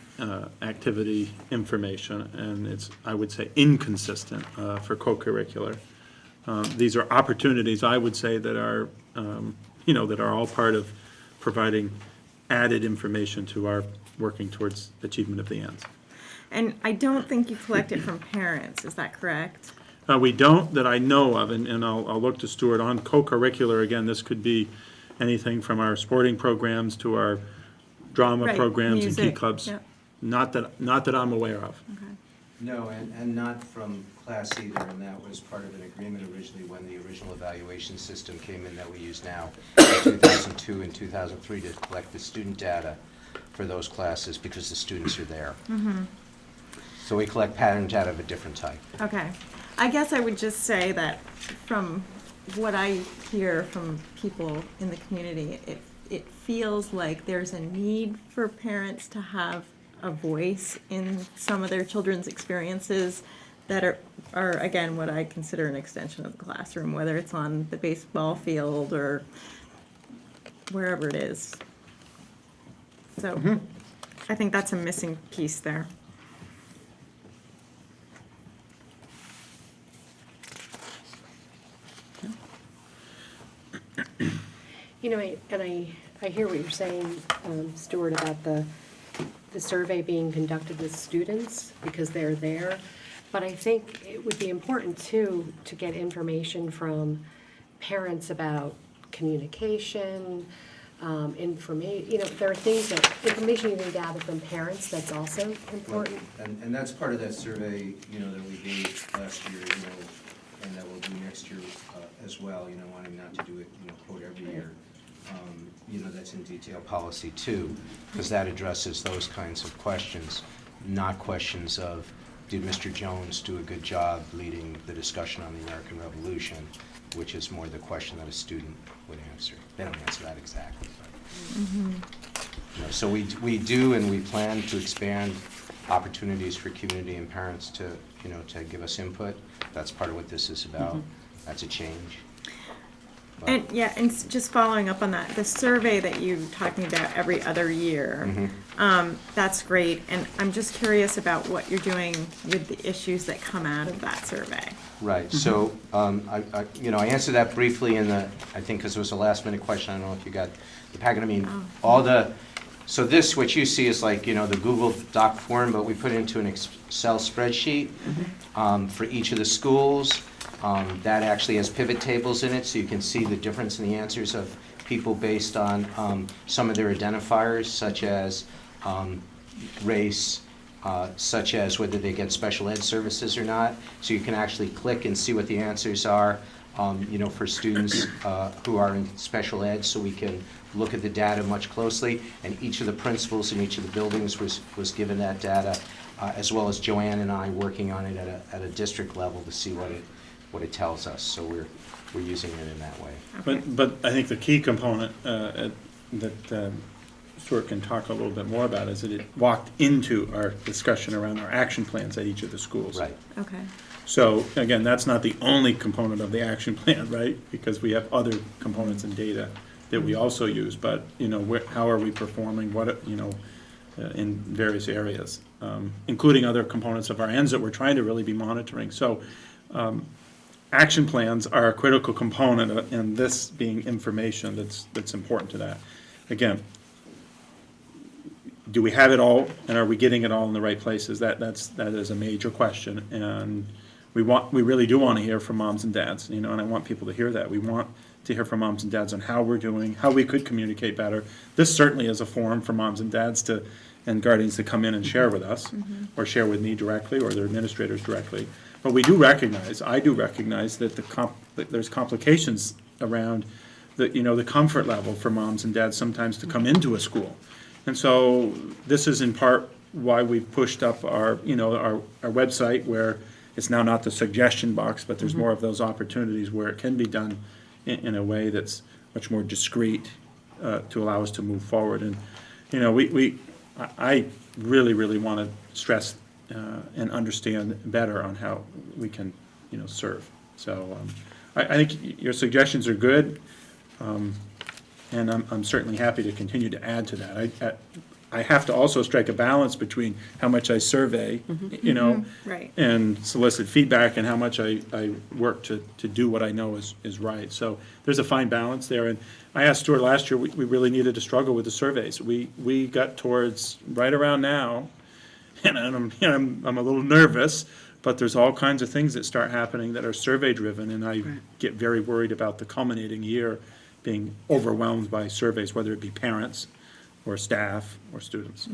activity information, and it's, I would say, inconsistent for co-curricular. These are opportunities, I would say, that are, that are all part of providing added information to our working towards achievement of the ends. And I don't think you collect it from parents, is that correct? We don't, that I know of, and I'll look to Stuart on co-curricular. Again, this could be anything from our sporting programs to our drama Right, programs and key music, clubs. yep. Not that I'm aware of. Okay. No, and not from class either, and that was part of an agreement originally when the original evaluation system came in that we use now in 2002 and 2003 to collect the student data for those classes because the students are there. Mm-hmm. So we collect pattern data of a different type. Okay. I guess I would just say that from what I hear from people in the community, it feels like there's a need for parents to have a voice in some of their children's experiences that are again, what I consider an extension of the classroom, whether it's on the baseball field or wherever it is. So I think that's a missing piece there. I hear what you're saying, Stuart, about the survey being conducted with students because they're there. But I think it would be important too to get information from parents about communication, information. There are information you can gather from parents that's also important. And that's part of that survey, that we gave last year, and that we'll do next year as well, wanting not to do it, quote, every year. That's in detail policy too, because that addresses those kinds of questions, not questions of, did Mr. Jones do a good job leading the discussion on the American Revolution, which is more the question that a student would answer. They don't answer that exactly. But, so we do, and we plan to expand opportunities for community and parents to, to give us input. That's part of what this is about. That's a change. And, yeah, and just following up on that, the survey that you're talking about every other year, that's great. And I'm just curious about what you're doing with the issues that come out of that survey. Right, so, I answered that briefly in the, I think because it was a last minute question, I don't know if you got the packet, I mean, so this, what you see is like, the Google Doc form, but we put it into an Excel spreadsheet for each of the schools. That actually has pivot tables in it, so you can see the difference in the answers of people based on some of their identifiers, such as race, such as whether they get special ed services or not. So you can actually click and see what the answers are, for students who are in special ed, so we can look at the data much closely. And each of the principals in each of the buildings was given that data, as well as Joanne and I working on it at a district level to see what it tells us. So we're using it in that way. Okay. But I think the key component that Stuart can talk a little bit more about is that it walked into our discussion around our action plans at each of the schools. Right. Okay. So again, that's not the only component of the action plan, right? Because we have other components and data that we also use, but how are we performing? What in various areas, including other components of our ends that we're trying to really be monitoring. So. Action plans are a critical component, and this being information that's important to that. Again, do we have it all, and are we getting it all in the right places? That is a major question, and we really do want to hear from moms and dads, and I want people to hear that. We want to hear from moms and dads on how we're doing, how we could communicate better. This certainly is a forum for moms and dads and guardians to come in and share with us, or share with me directly, or their administrators directly. But I do recognize that that there's complications around the comfort level for moms and dads sometimes to come into a school. And so this is in part why we pushed up our website, where it's now not the suggestion box, but there's more of those opportunities where it can be done in a way that's much more discreet to allow us to move forward. And I really, really want to stress and understand better on how we can, serve. So I think your suggestions are good, and I'm certainly happy to continue to add to that. I have to also strike a balance between how much I survey, Right. and solicit feedback, and how much I work to do what I know is right. So there's a fine balance there. And I asked Stuart last year, we really needed to struggle with the surveys. We got towards right around now, and I'm a little nervous, but there's all kinds of things that start happening that are survey driven, and I get very worried about the culminating year being overwhelmed by surveys, whether it be parents or staff or students. So.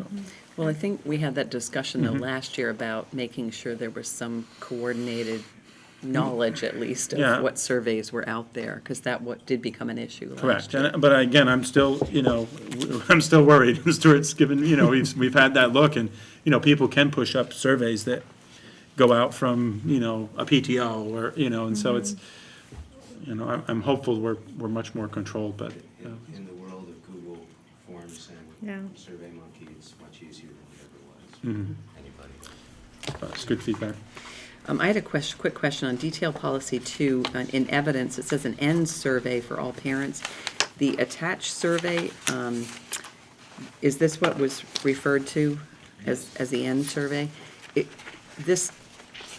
Well, I think we had that discussion though last year about making sure there was some coordinated knowledge at least of what surveys were out there, because that did become an issue last year. Correct. But again, I'm still worried. Stuart's given, we've had that look, and, people can push up surveys that go out from, a PTO or, and so it's, I'm hopeful we're much more controlled, but. In the world of Google Forms and SurveyMonkey, it's much easier than it ever was. Anybody. It's good feedback. I had a quick question on detail policy 2. In evidence, it says an end survey for all parents. The attached survey, is this what was referred to as the end survey?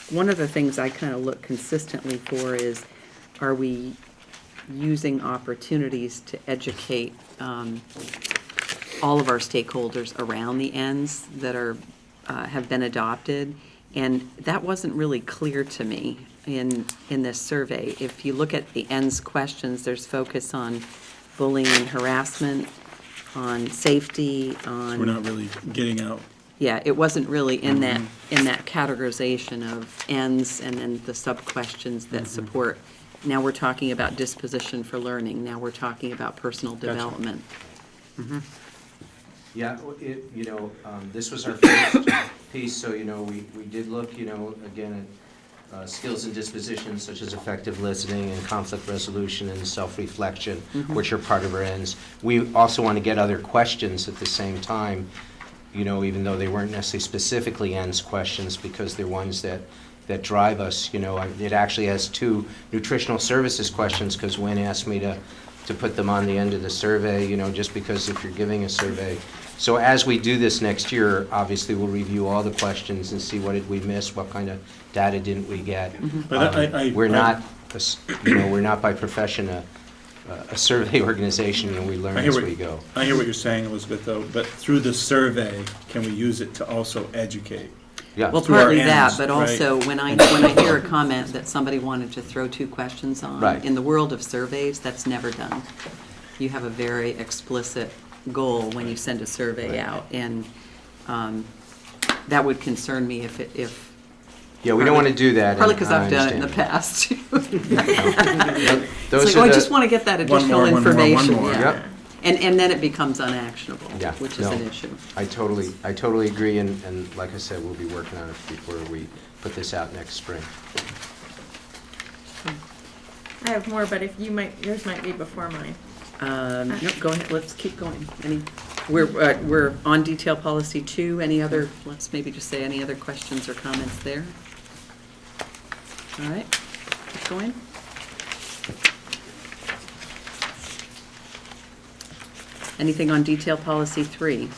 One of the things I kind of look consistently for is, are we using opportunities to educate all of our stakeholders around the ends that have been adopted? And that wasn't really clear to me in this survey. If you look at the ends questions, there's focus on bullying and harassment, on safety, on. So we're not really getting out. Yeah, it wasn't really in that categorization of ends and then the sub-questions that support. Now we're talking about disposition for learning. Now we're talking about personal development. Yeah, this was our first piece, so, we did look, again, at skills and dispositions such as effective listening and conflict resolution and self-reflection, which are part of our ends. We also want to get other questions at the same time, even though they weren't necessarily specifically ends questions, because they're ones that that drive us. It actually has 2 nutritional services questions, because Wynn asked me to put them on the end of the survey, just because if you're giving a survey. So as we do this next year, obviously we'll review all the questions and see what did we miss, what kind of data didn't we get. But We're not, we're not by profession a survey organization, we learn as we go. I hear what you're saying, Elizabeth, though, but through the survey, can we use it to also educate? Yeah. Well, Through our partly that, ends, but right. also when I hear a comment that somebody wanted to throw 2 questions on, Right. in the world of surveys, that's never done. You have a very explicit goal when you send a survey out, and that would concern me if Yeah, we don't want to do that. partly and because I I've done it in the understand. past. Those It's are like, I the- just want to get that One additional more, one more, one information. more. Yeah. Yep. And then it becomes unactionable, Yeah, which is no. an issue. I totally agree, and like I said, we'll be working on it before we put this out next spring. I have more, but if yours might be before mine. No, go ahead, let's keep going. We're on detail policy 2. Let's maybe just say any other questions or comments there? All right, keep going. Anything on detail policy 3?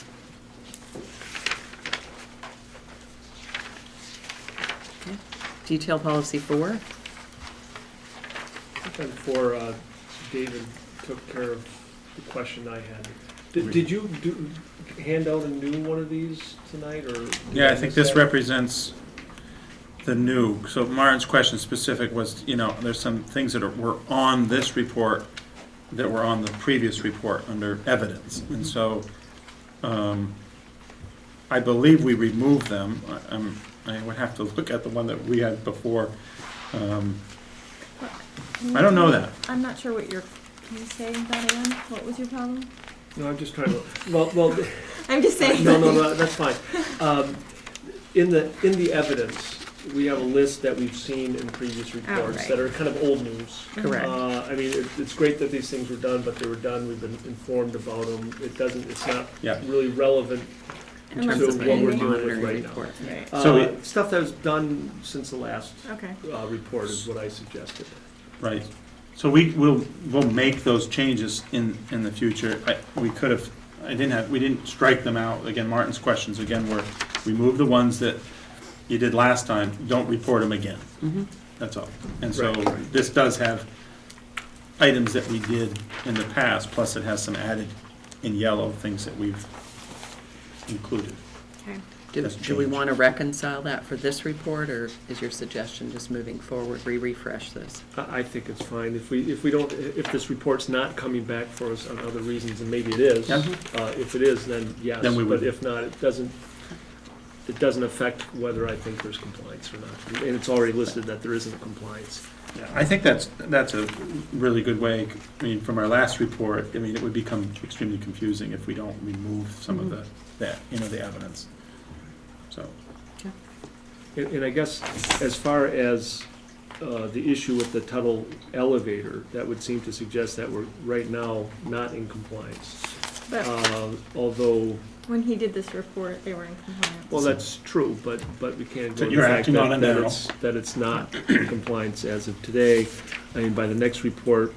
Okay. Detail policy 4? Before David took care of the question I had, did you hand out a new one of these tonight, or? Yeah, I think this represents the new. So Martin's question specific was, there's some things that were on this report that were on the previous report under evidence. And so I believe we removed them. I would have to look at the one that we had before. I don't know that. I'm not sure what can you say that again? What was your problem? No, I'm just trying to, well, I'm just saying. no, that's fine. In the evidence, we have a list that we've seen in previous reports right. that are kind of old news. Correct. I mean, it's great that these things were done, but they were done, we've been informed about them. It's not Yeah. really relevant In terms to of what we're pending doing with monitoring right now. report. Right. So Stuff that was done since the last Okay. report is what I suggested. Right. So we'll make those changes in the future. We didn't strike them out. Again, Martin's questions again were, remove the ones that you did last time, don't report them again. Mhm. That's all. And so Right. this does have items that we did in the past, plus it has some added in yellow things that we've included. Okay. Do That's we changed. want to reconcile that for this report, or is your suggestion just moving forward, refresh this? I think it's fine. If this report's not coming back for us on other reasons, and maybe it is, Yeah. if it is, then yes. Then we would- But if not, it doesn't affect whether I think there's compliance or not. And it's already listed that there isn't compliance. Yeah, I think that's a really good way. I mean, from our last report, it would become extremely confusing if we don't remove some of the evidence. So, And I guess as far as the issue with the Tuttle elevator, that would seem to suggest that we're right now not in compliance. But Although, when he did this report, they were in compliance. well, that's true, but we can't So go to you're the fact acting on it now. that it's not in compliance as of today. I mean, by the next report,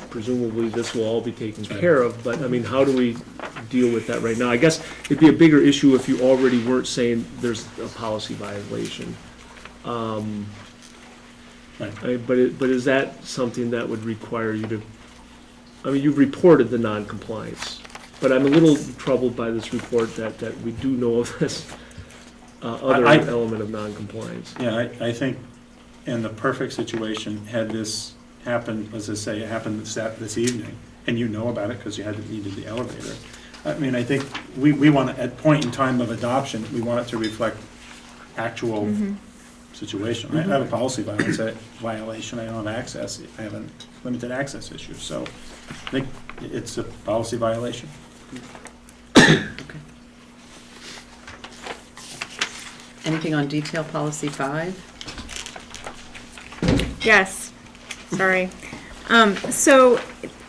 presumably this will all be taken care of, but I mean, how do we deal with that right now? I guess it'd be a bigger issue if you already weren't saying there's a policy violation. right. But is that something that would require you to, I mean, you've reported the non-compliance, but I'm a little troubled by this report that we do know of this other I- element of non-compliance. Yeah, I think in the perfect situation, had this happened, let's just say it happened this evening, and you know about it because you needed the elevator. I mean, I think we want to, at point in time of adoption, we want it to reflect actual situation. I have a policy violation, I don't have access, I have a limited access issue, so I think it's a policy violation. Okay. Anything on detail policy 5? Yes, sorry. So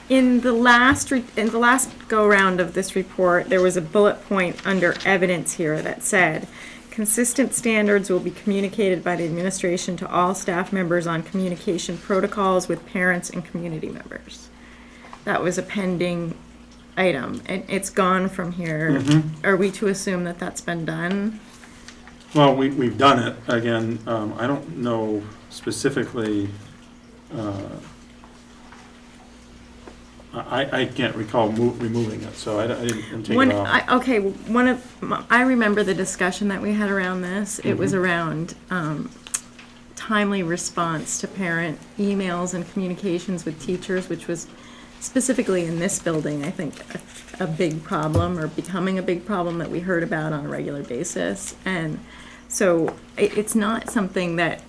in the last go-round of this report, there was a bullet point under evidence here that said, Consistent standards will be communicated by the administration to all staff members on communication protocols with parents and community members. That was a pending item, and it's gone from here. Are we to assume that that's been done? Well, we've done it, again, I don't know specifically, I can't recall removing it, so I didn't take it off. I remember the discussion that we had around this. It was around timely response to parent emails and communications with teachers, which was specifically in this building, I think, a big problem, or becoming a big problem that we heard about on a regular basis. And so it's not something that,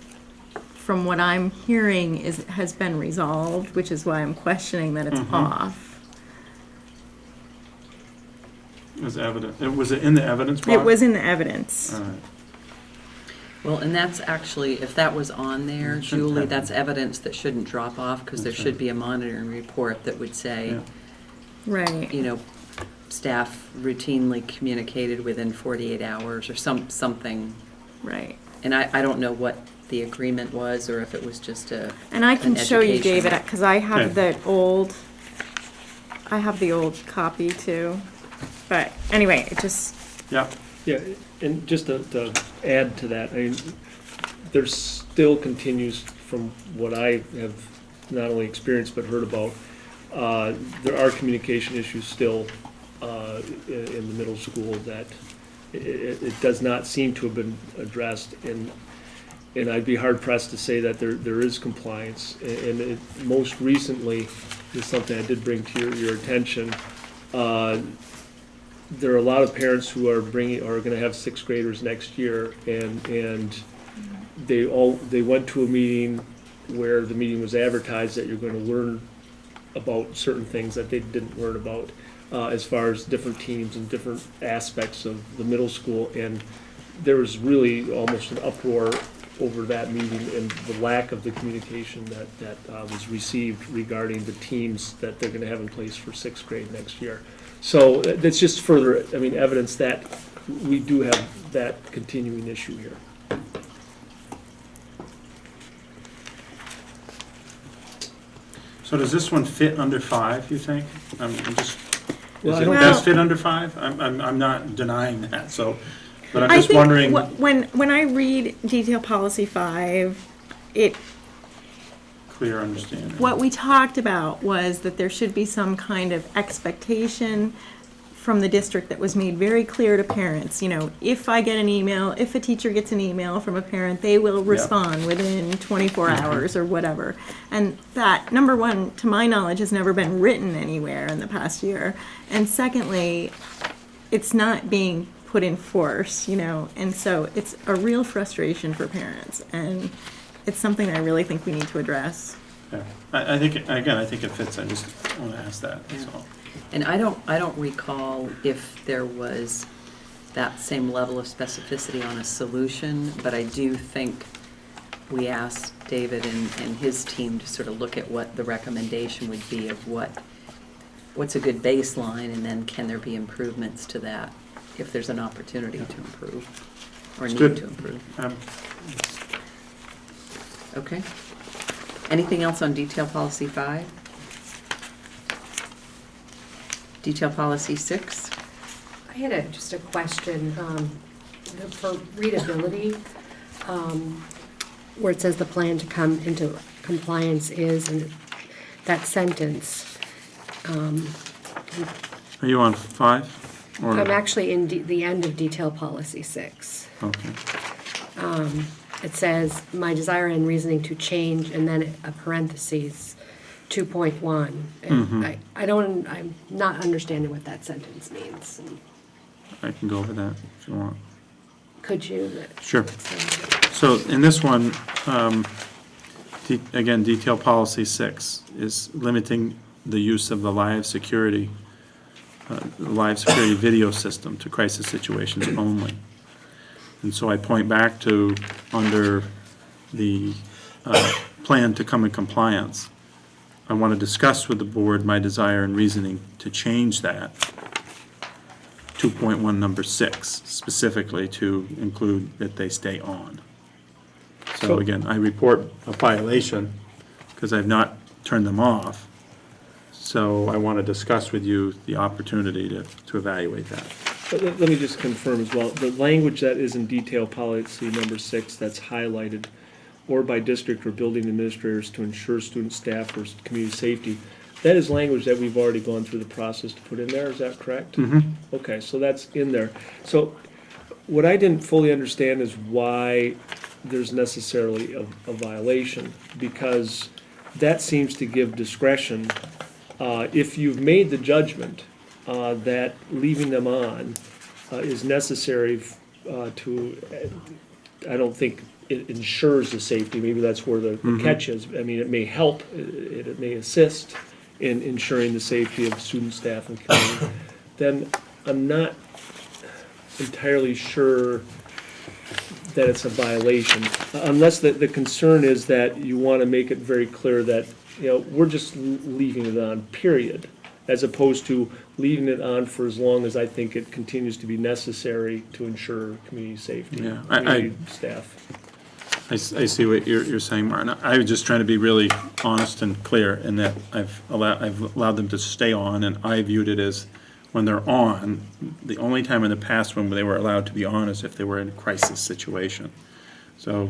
from what I'm hearing, has been resolved, which is why I'm questioning that it's off. Was it in the evidence box? It was in the evidence. All right. Well, and that's actually, if that was on there, Shouldn't Julie, have. that's evidence that shouldn't drop off, because there That's should right. be a monitoring report that would say, Yeah. Right. you know, staff routinely communicated within 48 hours, or something. Right. And I don't know what the agreement was, or if it was just And I can an show you, education. David, because I have Okay. I have the old copy too. But anyway, it just, Yeah, Yeah, and just to add to that, I mean, there still continues, from what I have not only experienced but heard about, there are communication issues still in the middle school that it does not seem to have been addressed, and I'd be hard pressed to say that there is compliance. And most recently, is something I did bring to your attention. There are a lot of parents who are gonna have sixth graders next year, and they went to a meeting where the meeting was advertised that you're gonna learn about certain things that they didn't learn about, as far as different teams and different aspects of the middle school. And there was really almost an uproar over that meeting and the lack of the communication that was received regarding the teams that they're gonna have in place for sixth grade next year. So that's just further, evidence that we do have that continuing issue here. so does this one fit under 5, you think? I'm just, Well, is I it don't- does fit under 5? I'm not denying that, so, but I'm I just think wondering. when I read detail policy 5, Clear understanding. what we talked about was that there should be some kind of expectation from the district that was made very clear to parents. You know, if I get an email, if a teacher gets an email from a parent, they will respond within 24 hours or whatever. And that, number one, to my knowledge, has never been written anywhere in the past year. And secondly, it's not being put in force, and so it's a real frustration for parents. And it's something I really think we need to address. Yeah. I think, again, I think it fits, I just want to ask that, that's all. And I don't recall if there was that same level of specificity on a solution, but I do think we asked David and his team to sort of look at what the recommendation would be of what's a good baseline, and then can there be improvements to that if there's an opportunity to improve or It's need good. to improve. Okay. Anything else on detail policy 5? Detail policy 6? I had just a question for readability, where it says the plan to come into compliance is, and that sentence. Are you on 5? Or- I'm actually in the end of detail policy 6. Okay. It says, my desire and reasoning to change, and then a parentheses, 2.1. And I'm not understanding what that sentence means. I can go over that if you want. Could you? Sure. So in this one, again, detail policy 6 is limiting the use of the live security video system to crisis situations only. And so I point back to, under the plan to come in compliance, I want to discuss with the board my desire and reasoning to change that 2.1, number 6, specifically to include that they stay on. So again, I report a violation because I've not turned them off. So I want to discuss with you the opportunity to evaluate that. But let me just confirm as well, the language that is in detail policy number 6 that's highlighted, or by district or building administrators to ensure student, staff, or community safety, that is language that we've already gone through the process to put in there, is that correct? Okay, so that's in there. So what I didn't fully understand is why there's necessarily a violation, because that seems to give discretion. If you've made the judgment that leaving them on is necessary to, I don't think it ensures the safety, maybe that's where the catch is. I mean, it may help, it may assist in ensuring the safety of student, staff, and community. Then I'm not entirely sure that it's a violation, unless the concern is that you want to make it very clear that, you know, we're just leaving it on, period, as opposed to leaving it on for as long as I think it continues to be necessary to ensure community safety, Yeah, community staff. I see what you're saying, Martin. I was just trying to be really honest and clear in that I've allowed them to stay on, and I viewed it as when they're on, the only time in the past when they were allowed to be on is if they were in a crisis situation. So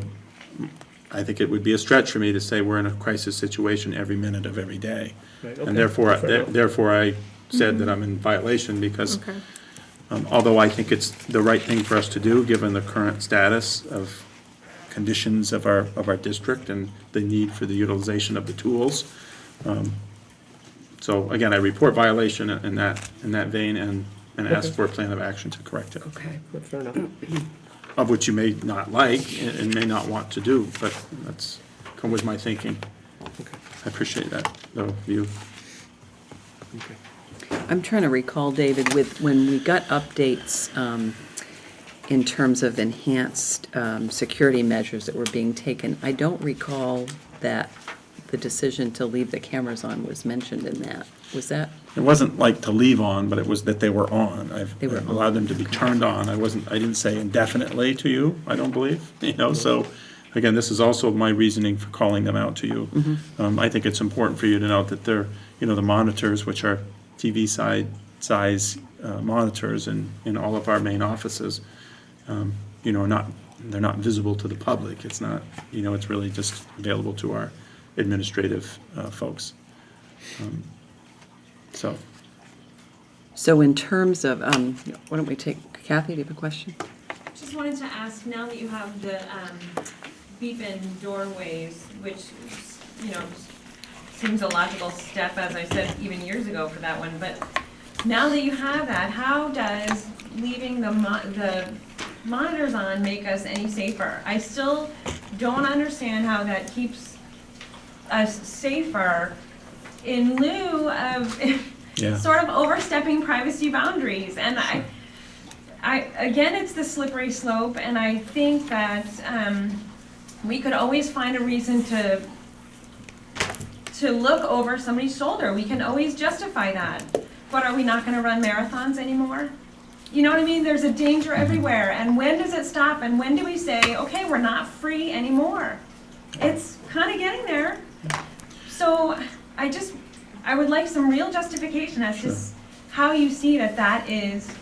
I think it would be a stretch for me to say we're in a crisis situation every minute of every day. Right, And okay. therefore I said that I'm in violation because Okay. although I think it's the right thing for us to do, given the current status of conditions of our district and the need for the utilization of the tools. So again, I report violation in that vein and ask for a plan of action to correct it. Okay, fair enough. Of which you may not like and may not want to do, but that's come with my thinking. Okay. I appreciate that, though, view. Okay. I'm trying to recall, David, when we got updates in terms of enhanced security measures that were being taken, I don't recall that the decision to leave the cameras on was mentioned in that. Was that? It wasn't like to leave on, but it was that they were on. They were I've allowed them to be turned on. I didn't say indefinitely to you, I don't believe, so, again, this is also my reasoning for calling them out to you. I think it's important for you to note that they're, the monitors, which are TV size monitors in all of our main offices, they're not visible to the public. It's not, it's really just available to our administrative folks. So in terms of, why don't we take, Kathy, do you have a question? Just wanted to ask, now that you have the beep-in doorways, which, seems a logical step, as I said, even years ago for that one, but now that you have that, how does leaving the monitors on make us any safer? I still don't understand how that keeps us safer in lieu of sort of overstepping privacy boundaries. And I again, it's the slippery slope, and I think that we could always find a reason to look over somebody's shoulder. We can always justify that. But are we not going to run marathons anymore? You know what I mean? There's a danger everywhere. And when does it stop? And when do we say, okay, we're not free anymore? It's kind of getting there. So I would like some real justification as to how you see that is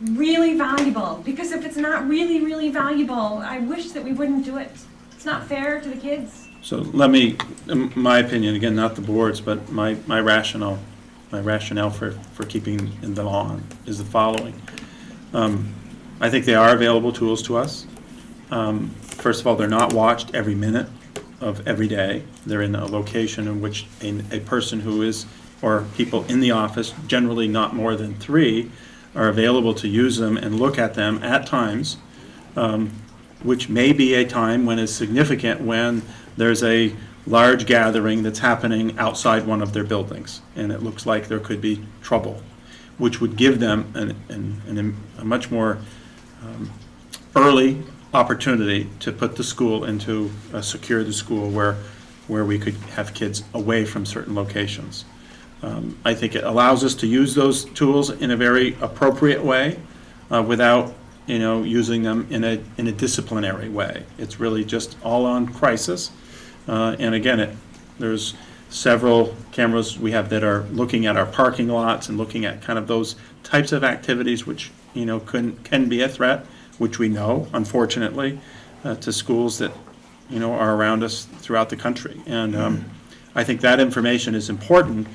really valuable. Because if it's not really, really valuable, I wish that we wouldn't do it. It's not fair to the kids. So let me, my opinion, again, not the board's, but my rationale for keeping the law on is the following. I think they are available tools to us. First of all, they're not watched every minute of every day. They're in a location in which a person who is, or people in the office, generally not more than 3, are available to use them and look at them at times, which may be a time when it's significant when there's a large gathering that's happening outside one of their buildings, and it looks like there could be trouble, which would give them a much more early opportunity to put the school into, secure the school where we could have kids away from certain locations. I think it allows us to use those tools in a very appropriate way without, using them in a disciplinary way. It's really just all on crisis. And again, there's several cameras we have that are looking at our parking lots and looking at kind of those types of activities which, can be a threat, which we know, unfortunately, to schools that, are around us throughout the country. And I think that information is important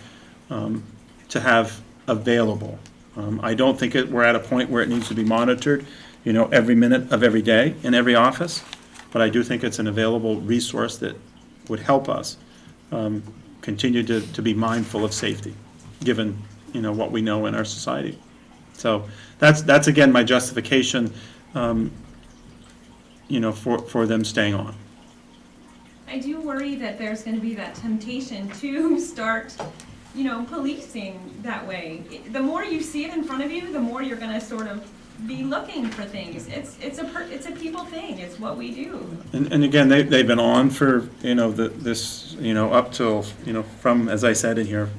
to have available. I don't think we're at a point where it needs to be monitored, every minute of every day in every office, but I do think it's an available resource that would help us continue to be mindful of safety, given, what we know in our society. So that's again, my justification, for them staying on. I do worry that there's going to be that temptation to start, policing that way. The more you see it in front of you, the more you're going to sort of be looking for things. It's a people thing. It's what we do. And again, they've been on for, this, up till, from, as I said in here,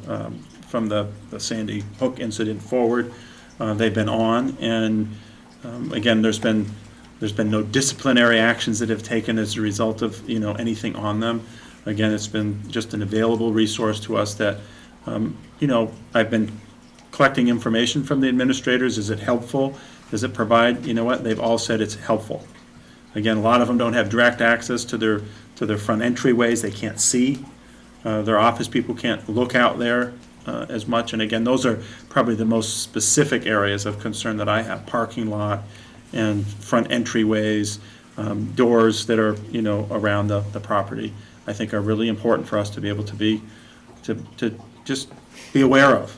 from the Sandy Hook incident forward, they've been on. And again, there's been no disciplinary actions that have taken as a result of, anything on them. Again, it's been just an available resource to us that, I've been collecting information from the administrators. Is it helpful? Does it provide, they've all said it's helpful. Again, a lot of them don't have direct access to their front entryways. They can't see. Their office people can't look out there as much. And again, those are probably the most specific areas of concern that I have. Parking lot and front entryways, doors that are, around the property, I think are really important for us to be able to just be aware of.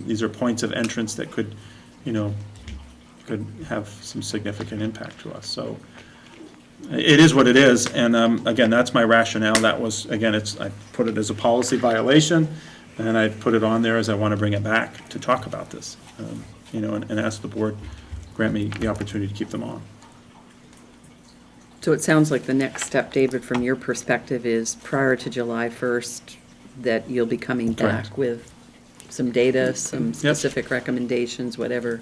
These are points of entrance that could have some significant impact to us. So it is what it is. And again, that's my rationale. That was, again, I put it as a policy violation, and I put it on there as I want to bring it back to talk about this, and ask the board, grant me the opportunity to keep them on. So it sounds like the next step, David, from your perspective, is prior to July 1st, that you'll be coming back Correct. with some data, some specific recommendations, whatever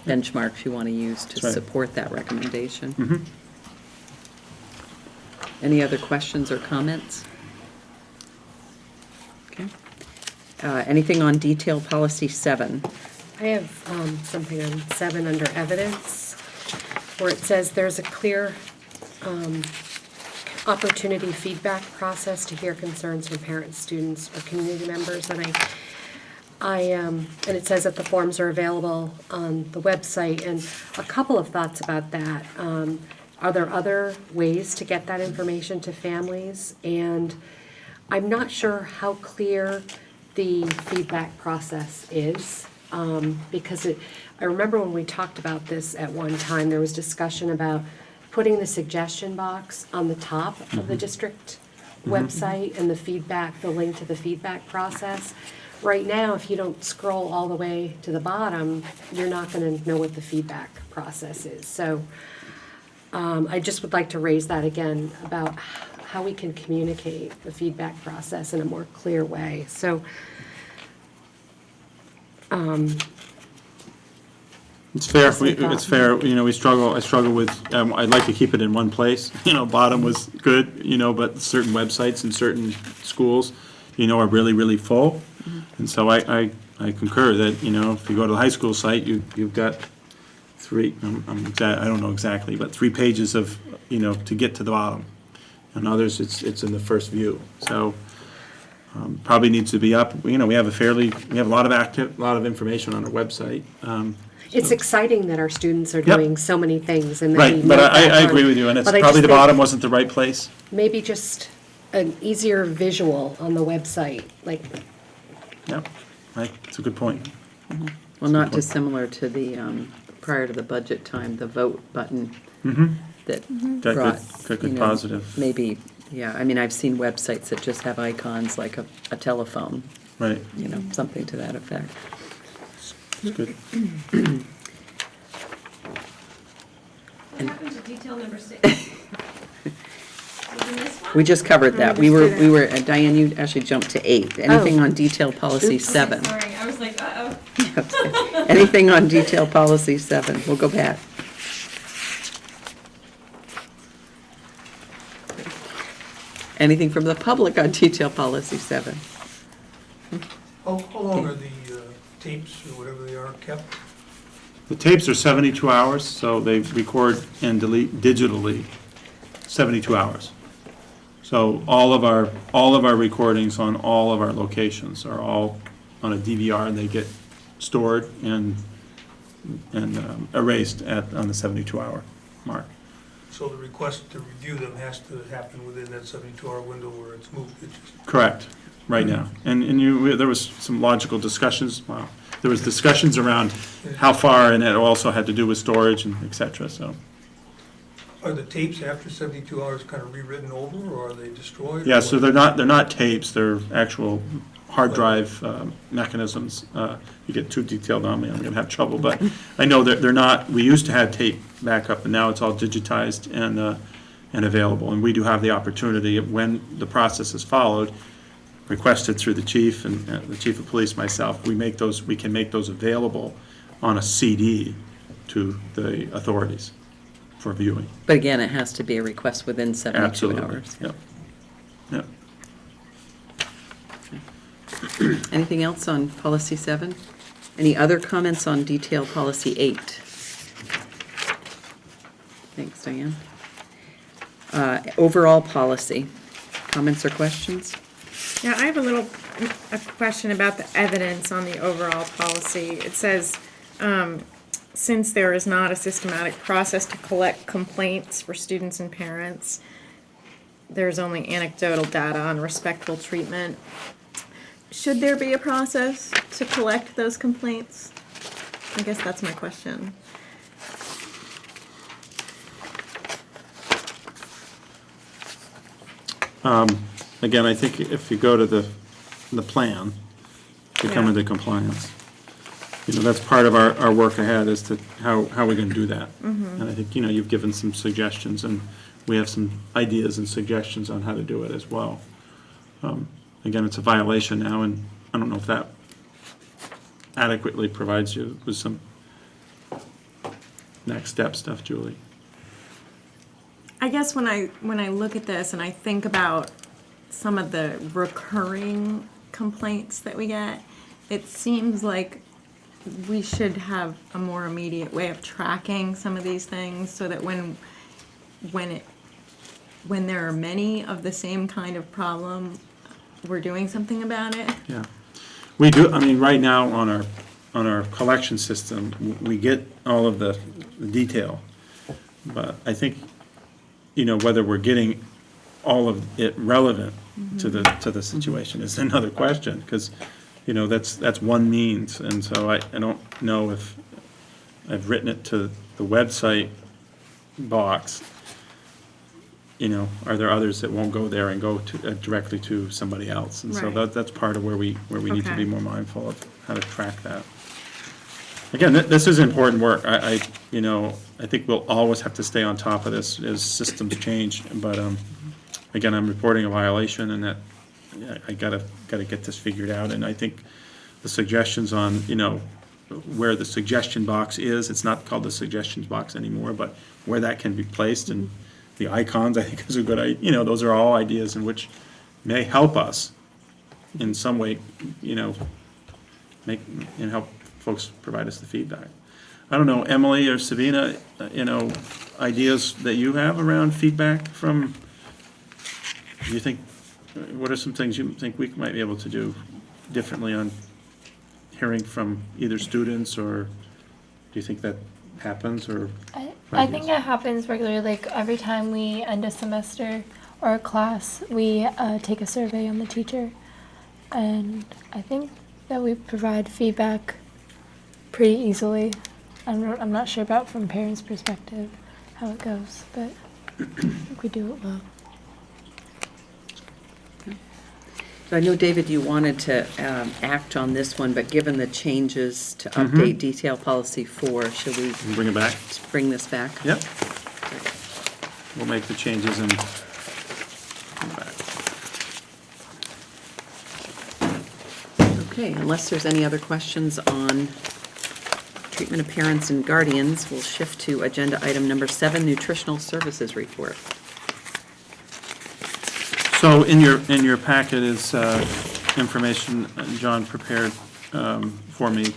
benchmarks you want to use to That's right. support that recommendation. Mm-hmm. Any other questions or comments? Okay. Anything on detail policy 7? I have something on 7 under evidence, where it says there's a clear opportunity feedback process to hear concerns from parents, students, or community members, and and it says that the forms are available on the website, and a couple of thoughts about that. Are there other ways to get that information to families? And I'm not sure how clear the feedback process is, because I remember when we talked about this at one time, there was discussion about putting the suggestion box on the top of the district website and the link to the feedback process. Right now, if you don't scroll all the way to the bottom, you're not going to know what the feedback process is. So I just would like to raise that again about how we can communicate the feedback process in a more clear way. So It's fair. That's my thought. It's fair. I struggle with. I'd like to keep it in one place. Bottom was good. But certain websites and certain schools, are really, really full. And so I concur that if you go to the high school site, you've got 3. I don't know exactly, but 3 pages of to get to the bottom. And others, it's in the first view. So probably needs to be up. We have a lot of information on our website. it's exciting that our students are Yep. doing so many things and that Right, we but know I that agree on- with you, and it's but I probably just the think bottom wasn't the right place. Maybe just an easier visual on the website, like, Yeah, it's a good point. Well, not dissimilar to the, prior to the budget time, the vote button that Got brought, good positive. maybe, yeah, I mean, I've seen websites that just have icons like a telephone, Right, something to that effect. it's good. What happened to detail number 6? Did you miss one? We just covered that. We just were, did we it. were, Diane, you actually jumped to 8. Anything on detail policy Oops. Oh. 7? Sorry, I was like, uh-oh. Anything on detail policy 7? We'll go back. Anything from the public on detail policy 7? How long are the tapes or whatever they are kept? The tapes are 72 hours, so they record and delete digitally 72 hours. So all of our recordings on all of our locations are all on a DVR, and they get stored and erased on the 72-hour mark. So the request to review them has to happen within that 72-hour window where it's moved? Correct, right now. And there was some logical discussions, well, there was discussions around how far, and it also had to do with storage and et cetera, so. Are the tapes after 72 hours kind of rewritten over, or are they destroyed? Yeah, so they're not tapes, they're actual hard drive mechanisms. You get too detailed on me, I'm gonna have trouble, but I know that they're not, we used to have tape backup, and now it's all digitized and available. And we do have the opportunity, when the process is followed, requested through the chief and the chief of police, myself, we can make those available on a CD to the authorities for viewing. But again, it has to be a request within 72 Absolutely. hours. Yep. Yep. Anything else on policy 7? Any other comments on detail policy 8? Thanks, Diane. Overall policy, comments or questions? Yeah, I have a question about the evidence on the overall policy. It says, since there is not a systematic process to collect complaints for students and parents, there's only anecdotal data on respectful treatment. Should there be a process to collect those complaints? I guess that's my question. Again, I think if you go to the plan to come Yeah. into compliance, that's part of our work ahead as to how we're gonna do that. And I think, you've given some suggestions, and we have some ideas and suggestions on how to do it as well. Again, it's a violation now, and I don't know if that adequately provides you with some next step stuff, Julie. I guess when I look at this and I think about some of the recurring complaints that we get, it seems like we should have a more immediate way of tracking some of these things so that when there are many of the same kind of problem, we're doing something about it. Yeah. We do, right now on our collection system, we get all of the detail. But I think, whether we're getting all of it relevant to the situation is another question, because, that's one means. And so I don't know if I've written it to the website box. Are there others that won't go there and go to directly to somebody else? And so Right. that's part of where we need to Okay. be more mindful of how to track that. Again, this is important work. I think we'll always have to stay on top of this as systems change. But again, I'm reporting a violation, and that I gotta get this figured out. And I think the suggestions on where the suggestion box is, it's not called the suggestions box anymore, but where that can be placed, and the icons, I think, is a good idea. Those are all ideas in which may help us in some way, help folks provide us the feedback. I don't know, Emily or Sabina, ideas that you have around feedback from, what are some things you think we might be able to do differently on hearing from either students, or do you think that happens, or? I think it happens regularly, like every time we end a semester or a class, we take a survey on the teacher. And I think that we provide feedback pretty easily. I'm not sure about from parents' perspective how it goes, but I think we do it well. So I know, David, you wanted to act on this one, but given the changes to update detail policy 4, should we Bring it back? bring this back? Yep. We'll make the changes and Okay, unless there's any other questions on treatment of parents and guardians, we'll shift to agenda item number 7, nutritional services report. So in your packet is information John prepared for me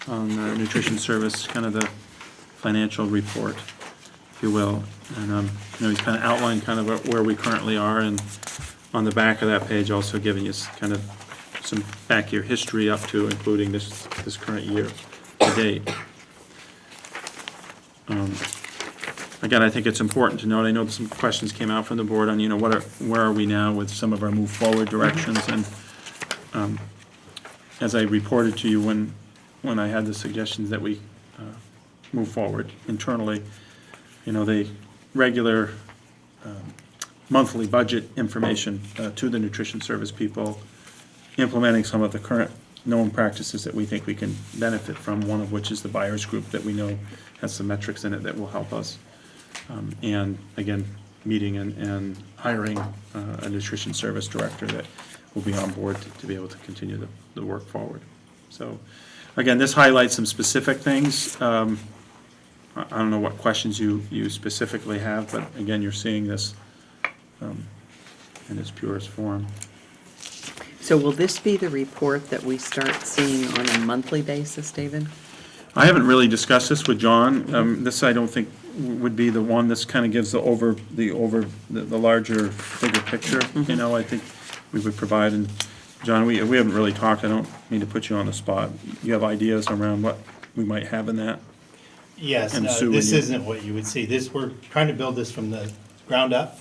on the nutrition service, kind of the financial report, if you will. And he's kind of outlined kind of where we currently are, and on the back of that page also giving us kind of some back year history up to including this current year to date. Again, I think it's important to note, I know some questions came out from the board on, where are we now with some of our move forward directions, and as I reported to you when I had the suggestions that we move forward internally, the regular monthly budget information to the nutrition service people, implementing some of the current known practices that we think we can benefit from, one of which is the buyers group that we know has some metrics in it that will help us. And again, meeting and hiring a nutrition service director that will be on board to be able to continue the work forward. So again, this highlights some specific things. I don't know what questions you specifically have, but again, you're seeing this in its purest form. So will this be the report that we start seeing on a monthly basis, David? I haven't really discussed this with John. This, I don't think, would be the one. This kind of gives the larger, bigger picture. I think we would provide. And John, we haven't really talked. I don't mean to put you on the spot. You have ideas around what we might have in that? Yes, And no, Sue, this and you- isn't what you would see. We're trying to build this from the ground up,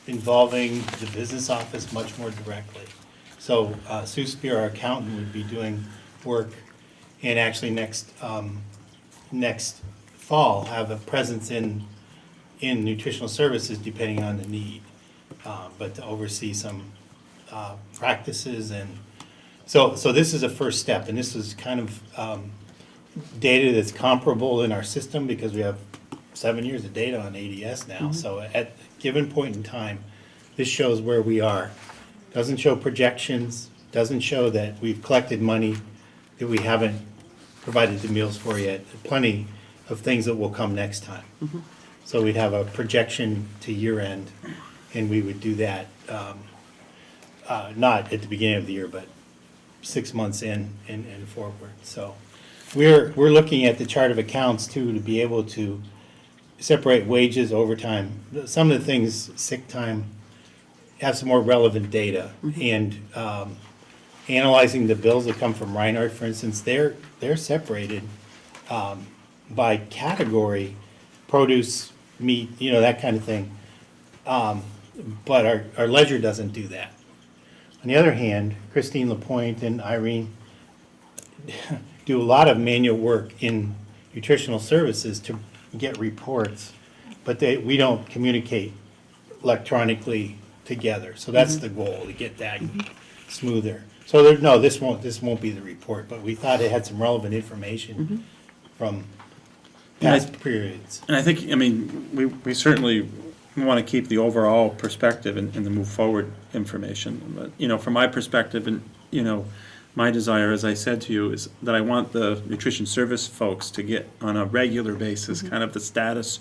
involving the business office much more directly. So Sue Spear, our accountant, would be doing work, and actually next fall have a presence in nutritional services depending on the need, but to oversee some practices. And so this is a first step, and this is kind of data that's comparable in our system because we have 7 years of data on ADS now. So at a given point in time, this shows where we are. Doesn't show projections, doesn't show that we've collected money that we haven't provided the meals for yet. Plenty of things that will come next time. So we'd have a projection to year end, and we would do that not at the beginning of the year, but 6 months in and forward. So we're looking at the chart of accounts too, to be able to separate wages, overtime, some of the things, sick time, have some more relevant data. And analyzing the bills that come from Reinhardt, for instance, they're separated by category, produce, meat, that kind of thing. But our ledger doesn't do that. On the other hand, Christine Lapointe and Irene do a lot of manual work in nutritional services to get reports, but we don't communicate electronically together. So that's the goal, to get that smoother. So this won't be the report, but we thought it had some relevant information from past periods. And I think, we certainly want to keep the overall perspective and the move forward information. But, from my perspective, and, my desire, as I said to you, is that I want the nutrition service folks to get on a regular basis kind of the status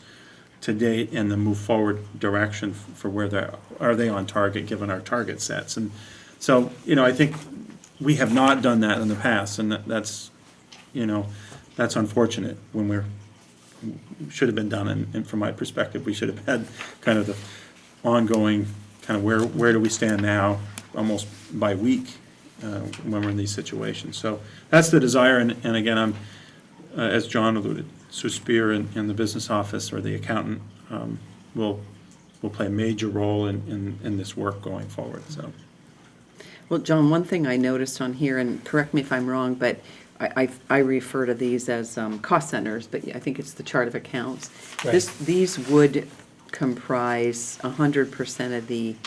to date and the move forward direction for where are they on target given our target sets. And so, I think we have not done that in the past, and that's unfortunate when should have been done. And from my perspective, we should have had kind of the ongoing kind of where do we stand now, almost by week, when we're in these situations. So that's the desire, and again, I'm, as John alluded, Sue Spear and the business office or the accountant will play a major role in this work going forward. So. Well, John, one thing I noticed on here, and correct me if I'm wrong, but I refer to these as cost centers, but I think it's the chart of accounts. Right. These would comprise 100% of the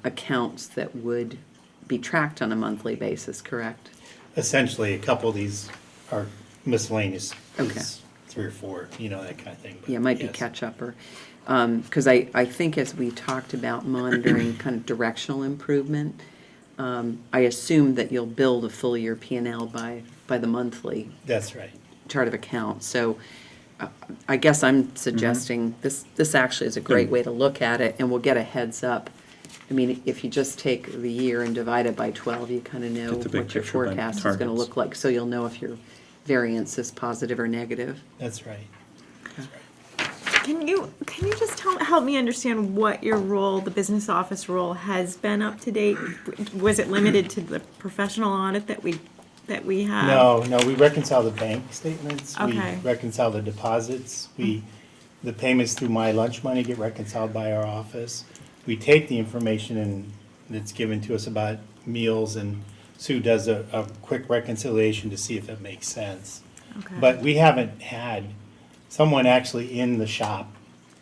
accounts that would be tracked on a monthly basis, correct? Essentially, a couple of these are miscellaneous. Okay. 3 or 4, that kind of thing. But Yeah, it might be yes. catch-up, or, because I think as we talked about monitoring kind of directional improvement, I assume that you'll build a full year P&L by the monthly That's right. chart of accounts. So I guess I'm suggesting this actually is a great way to look at it, and we'll get a heads up. I mean, if you just take the year and divide it by 12, you kind of know Get the big what your picture by forecast is going to targets. look like, so you'll know if your variance is positive or negative. That's right. Can you just help me understand what your role, the business office role, has been up to date? Was it limited to the professional audit that we have? No, we reconcile the bank statements. Okay. We reconcile the deposits. The payments through My Lunch Money get reconciled by our office. We take the information that's given to us about meals, and Sue does a quick reconciliation to see if it makes sense. Okay. But we haven't had someone actually in the shop,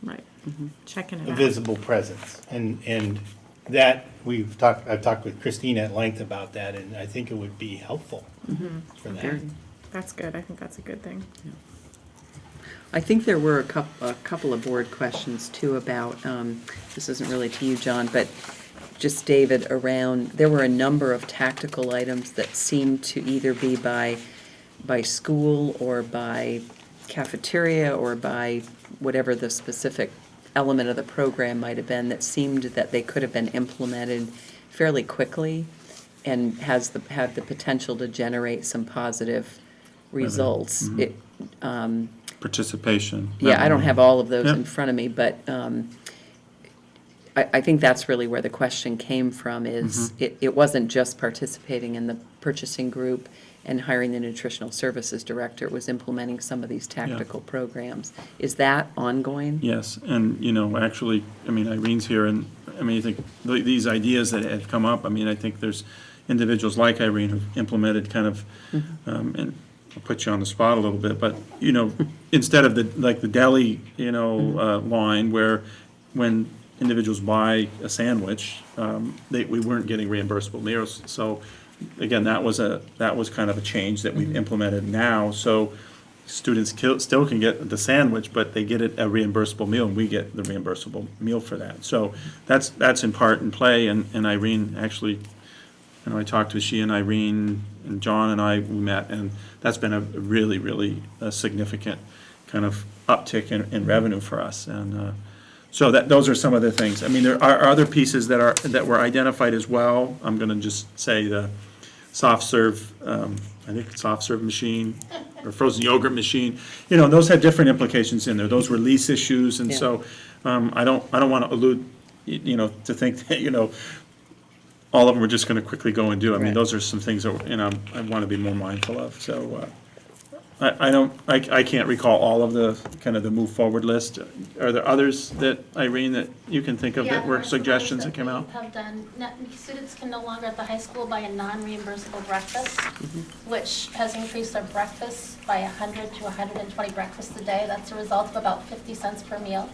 Right, checking it a out. visible presence. And that, I've talked with Christine at length about that, and I think it would be helpful for that. That's good, I think that's a good thing. I think there were a couple of board questions too about, this isn't really to you, John, but just David, there were a number of tactical items that seemed to either be by school or by cafeteria or by whatever the specific element of the program might have been, that seemed that they could have been implemented fairly quickly and had the potential to generate some positive results. Participation. Yeah, I don't have all of those Yep. in front of me, but I think that's really where the question came from, is it wasn't just participating in the purchasing group and hiring the nutritional services director, it was implementing some of these tactical programs. Is that ongoing? Yes, and, actually, Irene's here, and, I think these ideas that have come up, I think there's individuals like Irene who've implemented kind of, and I'll put you on the spot a little bit, but, instead of the deli, line where when individuals buy a sandwich, we weren't getting reimbursable meals. So, again, that was kind of a change that we've implemented now. So students still can get the sandwich, but they get a reimbursable meal, and we get the reimbursable meal for that. So that's in part in play, and Irene actually, I talked to she and Irene and John and we met, and that's been a really, really significant kind of uptick in revenue for us. And so those are some of the things. There are other pieces that were identified as well. I'm going to just say the soft serve, I think it's soft serve machine or frozen yogurt machine. Those had different implications in there. Those were lease issues, and so I don't want to allude, to think that all of them we're just going to quickly go and do. Those are some things that I want to be more mindful of. So I can't recall all of the kind of the move forward list. Are there others that, Irene, that you can think of that were suggestions that came out? Have done. Students can no longer at the high school buy a non-reimbursable breakfast, which has increased their breakfast by 100 to 120 breakfasts a day. That's a result of about 50 cents per meal,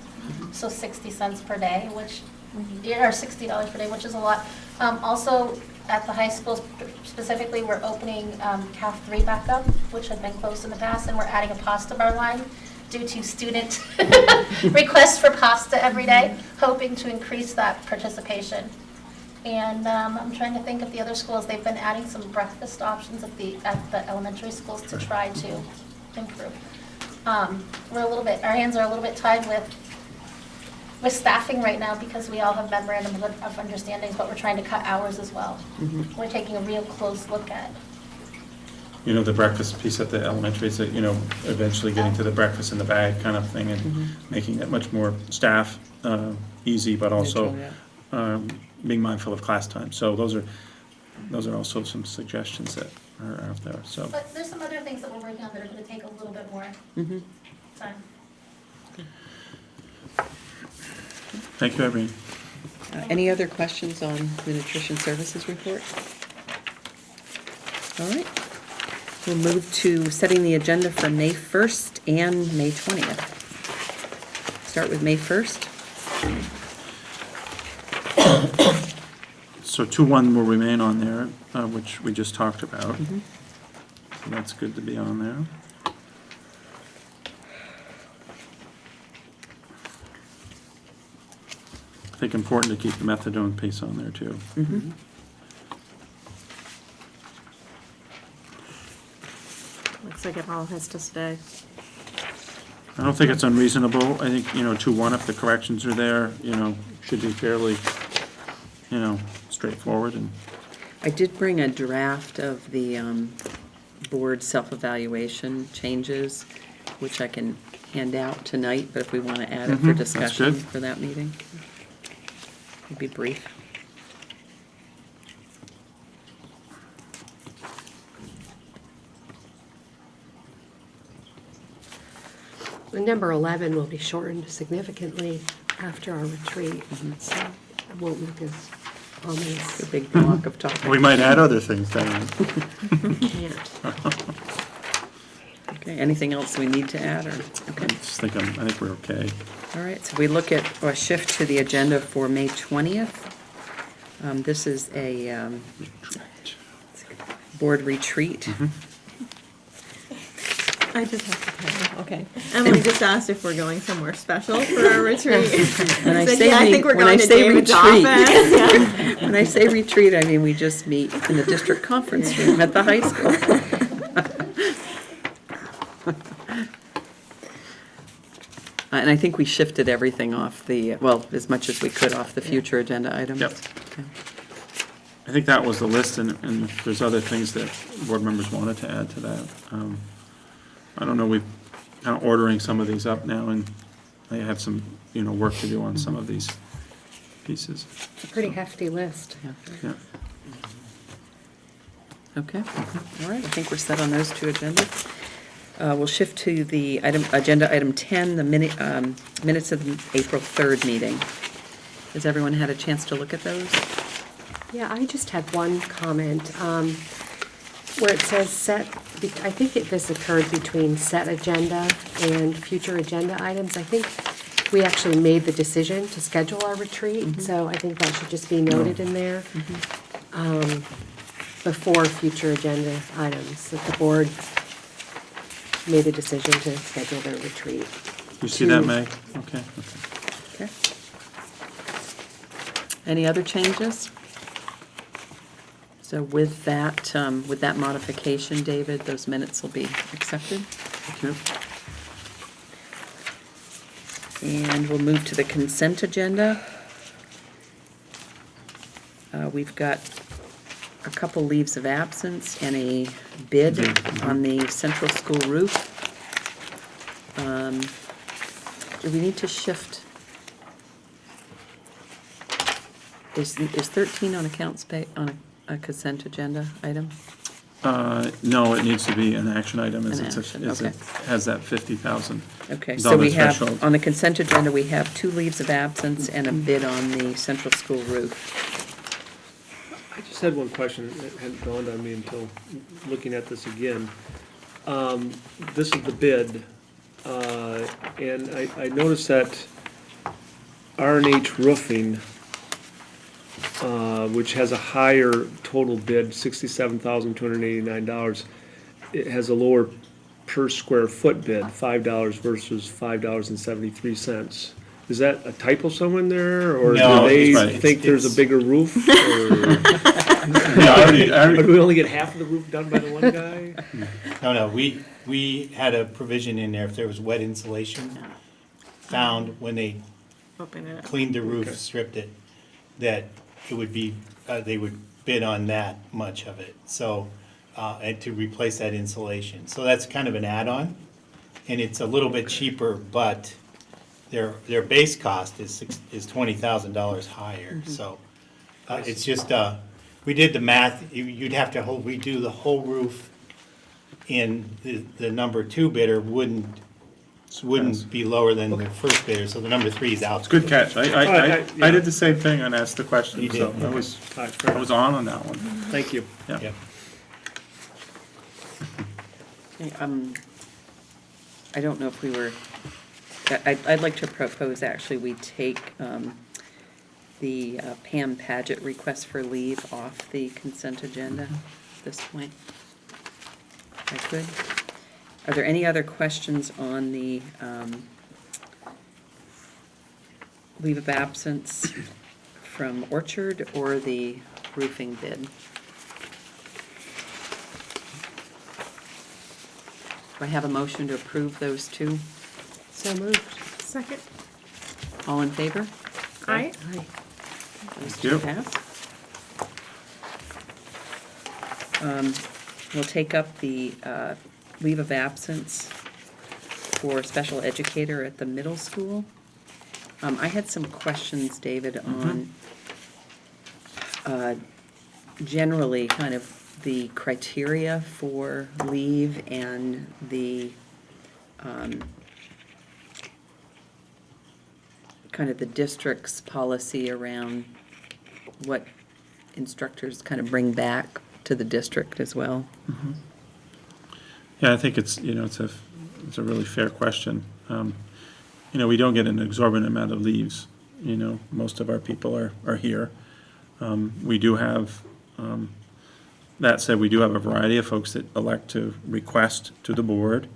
so 60 cents per day, or $60 per day, which is a lot. Also, at the high school specifically, we're opening CAF 3 back up, which had been closed in the past, and we're adding a pasta bar line due to student requests for pasta every day, hoping to increase that participation. And I'm trying to think of the other schools. They've been adding some breakfast options at the elementary schools to try to improve. Our hands are a little bit tied with staffing right now, because we all have memorandum of understandings, but we're trying to cut hours as well. We're taking a real close look at. The breakfast piece at the elementary is that, eventually getting to the breakfast in the bag kind of thing, and making it much more staff easy, but also being mindful of class time. So those are also some suggestions that are out there. So. But there's some other things that we're working on that are going to take a little bit more time. Thank you, Irene. Any other questions on the nutrition services report? All right. We'll move to setting the agenda for May 1st and May 20th. Start with May 1st. So 2-1 will remain on there, which we just talked about. So that's good to be on there. I think important to keep the methadone piece on there too. like it all has to stay. I don't think it's unreasonable. I think, 2-1, if the corrections are there, should be fairly, straightforward. And I did bring a draft of the board self-evaluation changes, which I can hand out tonight, but if we want to add it for that's discussion good. for that meeting. It'd be brief. Number 11 will be shortened significantly after our retreat, so it won't look as A ominous. big block of talking. we might add other things, Diane. Can't. Okay, anything else we need to add, or, okay. I think we're okay. All right, so we look at, or shift to the agenda for May 20th. This is a board retreat. I just have to tell you, okay. Emily just asked if we're going somewhere special for our retreat. When I said, say yeah, I re- think we're when I going to say David's retreat- office. Yeah. When I say retreat, I mean we just meet in the district conference room at the high school. And I think we shifted everything off the, well, as much as we could off the future agenda items. Yep. Okay. I think that was the list, and if there's other things that board members wanted to add to that. I don't know, we're kind of ordering some of these up now, and I have some, work to do on some of these pieces. A pretty hefty list. Yeah. Okay, all right, I think we're set on those two agendas. We'll shift to the agenda item 10, the minutes of the April 3rd meeting. Has everyone had a chance to look at those? Yeah, I just had one comment, where it says I think this occurred between set agenda and future agenda items. I think we actually made the decision to schedule our retreat, so I think that should just be noted in there. Before future agenda items, that the board made a decision to schedule their retreat. You see that, Meg? Okay. Okay. Any other changes? So with that modification, David, those minutes will be accepted. Thank you. And we'll move to the consent agenda. We've got a couple leaves of absence and a bid on the central school roof. Do we need to shift? Is 13 on accounts on a consent agenda item? No, it needs to be an action item, as An it action, okay. has that 50,000. Okay, so we have, threshold. on the consent agenda, we have 2 leaves of absence and a bid on the central school roof. I just had one question that hadn't dawned on me until looking at this again. This is the bid, and I noticed that R&H Roofing, which has a higher total bid, $67,289, it has a lower per square foot bid, $5 versus $5.73. Is that a typo somewhere in there, or No, do they right. think there's a bigger roof? Or Yeah, or do we only get half of the roof done by the one guy? No, we had a provision in there, if there was wet insulation found when they Open it up. cleaned the roof, Okay. stripped it, that it would be, they would bid on that much of it, so, and to replace that insulation. So that's kind of an add-on, and it's a little bit cheaper, but their base cost is $20,000 higher, so, it's just, we did the math, you'd have to redo the whole roof, and the number 2 bidder wouldn't be lower than the first bidder, so the number 3 is out. It's a good catch. I yeah. did the same thing and asked the question, You so did. I was All right, fair enough. on that one. Thank you. Yeah. Yep. Okay, I don't know if we were, I'd like to propose, actually, we take the Pam Paget request for leave off the consent agenda at this point. If I could. Are there any other questions on the leave of absence from Orchard or the roofing bid? Do I have a motion to approve those two? So moved. Second. All in favor? Aye. Those Thank two you. pass. We'll take up the leave of absence for special educator at the middle school. I had some questions, David, on generally kind of the criteria for leave and the kind of the district's policy around what instructors kind of bring back to the district as well. Yeah, I think it's, it's a really fair question. We don't get an exorbitant amount of leaves. Most of our people are here. We do have, that said, we do have a variety of folks that elect to request to the board,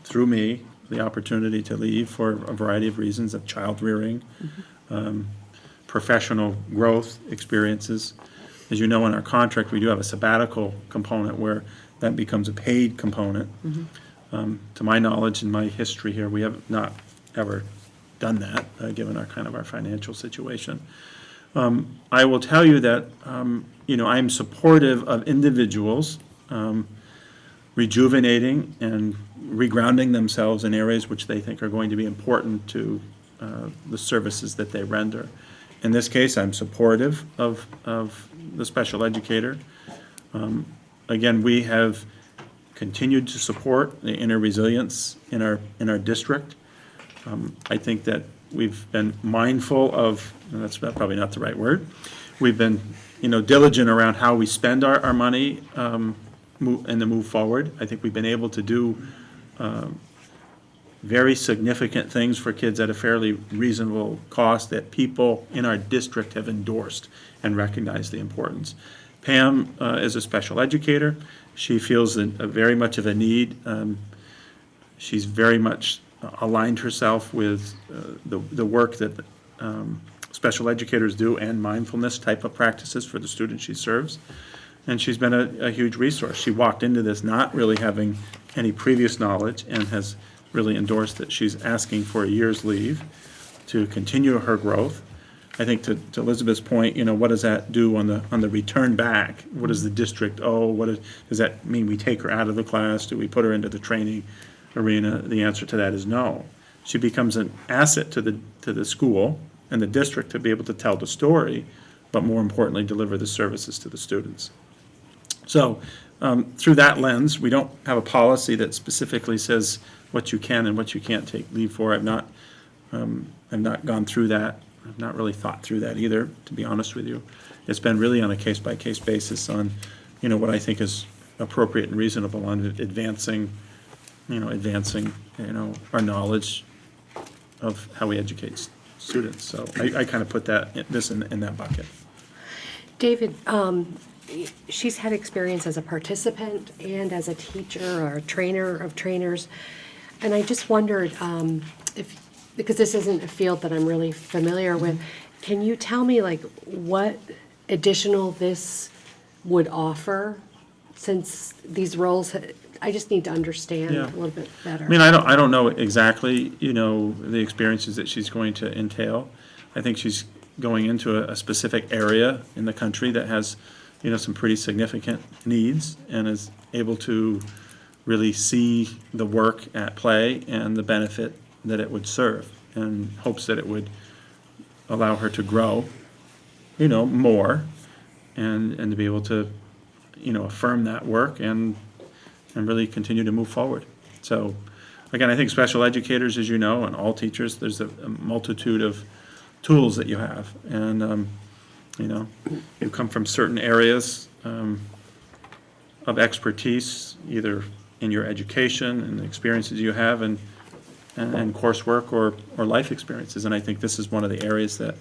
through me, the opportunity to leave for a variety of reasons of child rearing, professional growth experiences. As you know, in our contract, we do have a sabbatical component where that becomes a paid component. To my knowledge and my history here, we have not ever done that, given our kind of our financial situation. I will tell you that, I'm supportive of individuals rejuvenating and regrounding themselves in areas which they think are going to be important to the services that they render. In this case, I'm supportive of the special educator. Again, we have continued to support the inner resilience in our district. I think that we've been mindful of, and that's probably not the right word, we've been diligent around how we spend our money and to move forward. I think we've been able to do very significant things for kids at a fairly reasonable cost that people in our district have endorsed and recognized the importance. Pam is a special educator. She feels very much of a need. She's very much aligned herself with the work that special educators do and mindfulness type of practices for the students she serves. And she's been a huge resource. She walked into this not really having any previous knowledge and has really endorsed that she's asking for a year's leave to continue her growth. I think to Elizabeth's point, what does that do on the return back? What does the district owe? Does that mean we take her out of the class? Do we put her into the training arena? The answer to that is no. She becomes an asset to the school and the district to be able to tell the story, but more importantly, deliver the services to the students. So through that lens, we don't have a policy that specifically says what you can and what you can't take leave for. I've not gone through that. I've not really thought through that either, to be honest with you. It's been really on a case-by-case basis on, what I think is appropriate and reasonable on advancing our knowledge of how we educate students. So I kind of put this in that bucket. David, she's had experience as a participant and as a teacher or a trainer of trainers. And I just wondered because this isn't a field that I'm really familiar with, can you tell me what additional this would offer since these roles, I just need to understand a little bit better. I mean, I don't know exactly, the experiences that she's going to entail. I think she's going into a specific area in the country that has, some pretty significant needs and is able to really see the work at play and the benefit that it would serve, and hopes that it would allow her to grow, more, and to be able to, affirm that work and really continue to move forward. So, again, I think special educators, as you know, and all teachers, there's a multitude of tools that you have, and you come from certain areas of expertise, either in your education and the experiences you have, and coursework or life experiences. And I think this is one of the areas that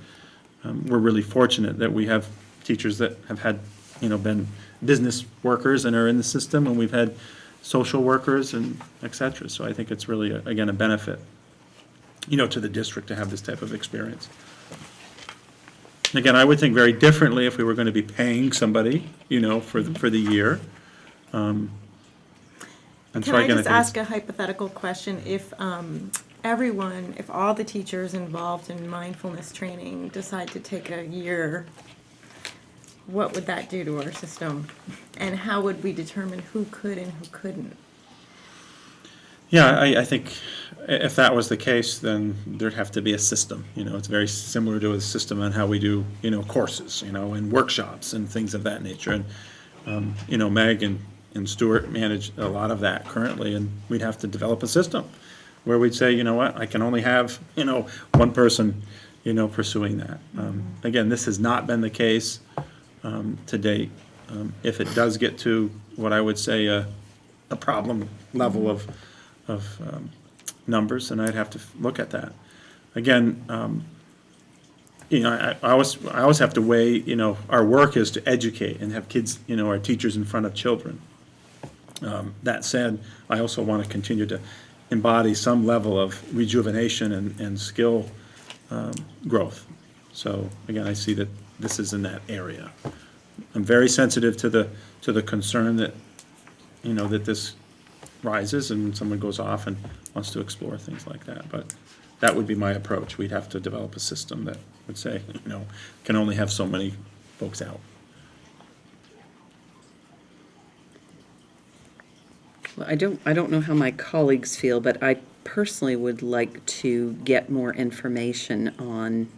we're really fortunate that we have teachers that have had, been business workers and are in the system, and we've had social workers and et cetera. So I think it's really, again, a benefit, to the district to have this type of experience. Again, I would think very differently if we were going to be paying somebody, for the year. And Can so I again, just think ask a hypothetical question? If everyone, if all the teachers involved in mindfulness training decide to take a year, what would that do to our system? And how would we determine who could and who couldn't? Yeah, I think if that was the case, then there'd have to be a system. It's very similar to a system on how we do, courses, and workshops and things of that nature. And, Meg and Stuart manage a lot of that currently, and we'd have to develop a system where we'd say, you know what, I can only have, one person, pursuing that. Again, this has not been the case to date. If it does get to what I would say a problem level of numbers, and I'd have to look at that. Again, I always have to weigh, our work is to educate and have kids, our teachers in front of children. That said, I also want to continue to embody some level of rejuvenation and skill growth. So again, I see that this is in that area. I'm very sensitive to the concern that, that this rises and someone goes off and wants to explore things like that. But that would be my approach. We'd have to develop a system that would say, can only have so many folks out. Well, I don't know how my colleagues feel, but I personally would like to get more information on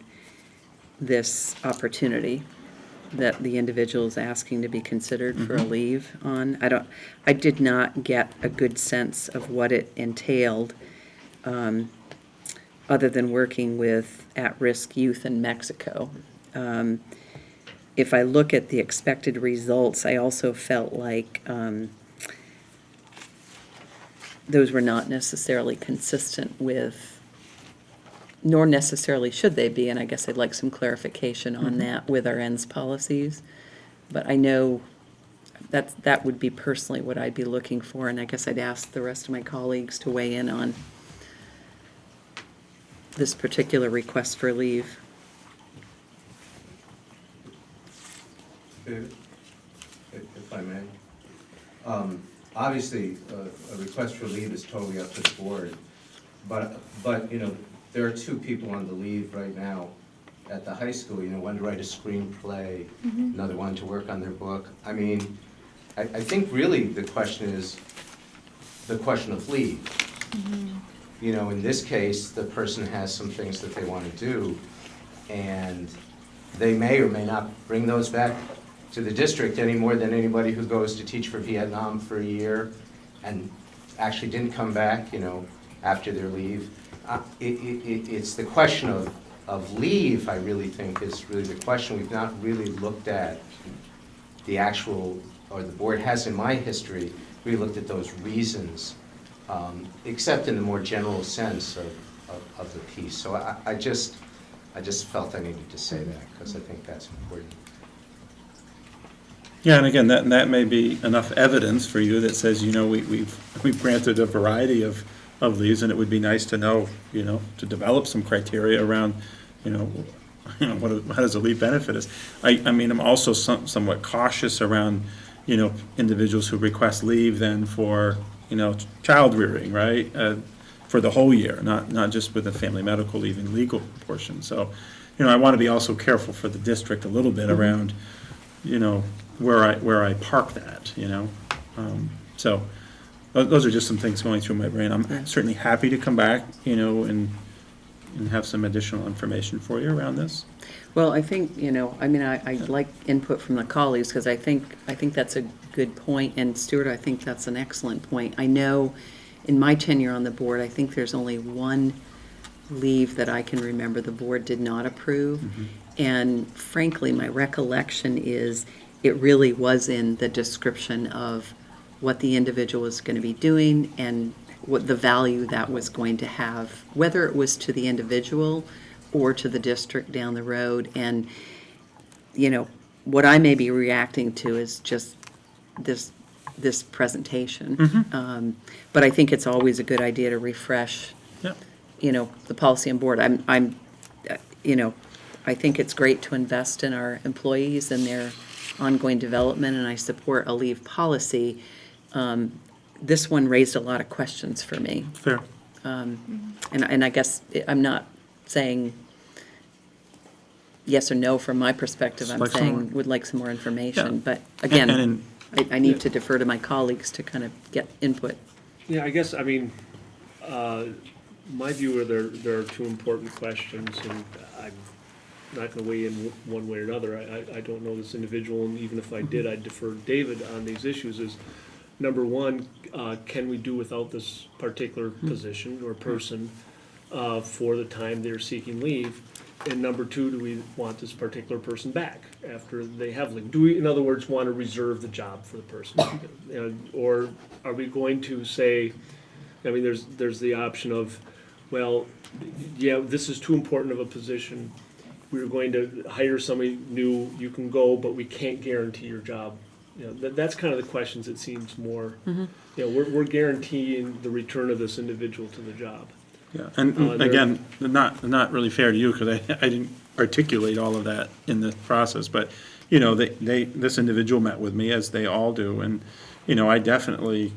this opportunity that the individual is asking to be considered for a leave on. I did not get a good sense of what it entailed, other than working with at-risk youth in Mexico. If I look at the expected results, I also felt like those were not necessarily consistent with, nor necessarily should they be, and I guess I'd like some clarification on that with our ends policies. But I know that would be personally what I'd be looking for, and I guess I'd ask the rest of my colleagues to weigh in on this particular request for leave. If I may. Obviously, a request for leave is totally up to the board, but there are two people on the leave right now at the high school, one to write a screenplay, another one to work on their book. I mean, I think really the question is the question of leave. In this case, the person has some things that they want to do, and they may or may not bring those back to the district any more than anybody who goes to teach for Vietnam for a year and actually didn't come back, after their leave. It's the question of leave, I really think, is really the question. We've not really looked at the actual, or the board has in my history, we looked at those reasons, except in the more general sense of the piece. So I just felt I needed to say that because I think that's important. Yeah, and again, that may be enough evidence for you that says, we've granted a variety of leaves, and it would be nice to know, to develop some criteria around, how does a leave benefit us? I mean, I'm also somewhat cautious around, individuals who request leave then for, child rearing, right? For the whole year, not just with the family medical leave and legal portion. So, I want to be also careful for the district a little bit around, where I park that, So those are just some things going through my brain. I'm certainly happy to come back, and have some additional information for you around this. Well, I think, I like input from the colleagues, because I think that's a good point, and Stuart, I think that's an excellent point. I know in my tenure on the board, I think there's only one leave that I can remember the board did not approve, and frankly, my recollection is it really was in the description of what the individual was going to be doing and what the value that was going to have, whether it was to the individual or to the district down the road. And, what I may be reacting to is just this presentation. But I think it's always a good idea to refresh, the policy on board. I think it's great to invest in our employees and their ongoing development, and I support a leave policy. this one raised a lot of questions for me. Fair. And I guess I'm not saying yes or no from my perspective. I'm Like some saying more. would like some more information. Yeah. But And again, in- I need to defer to my colleagues to kind of get input. Yeah, I guess, I mean, my view are there are two important questions, and I'm not gonna weigh in one way or another. I don't know this individual, and even if I did, I'd defer to David on these issues, is, number one, can we do without this particular position or person for the time they're seeking leave? And number two, do we want this particular person back after they have leave? Do we, in other words, want to reserve the job for the person? Or are we going to say, I mean, there's the option of, well, yeah, this is too important of a position. We're going to hire somebody new, you can go, but we can't guarantee your job. You know, that's kind of the questions it seems more, you know, we're guaranteeing the return of this individual to the job. Yeah, and again, not really fair to you, because I didn't articulate all of that in the process, but, you know, this individual met with me, as they all do, and, you know, I definitely,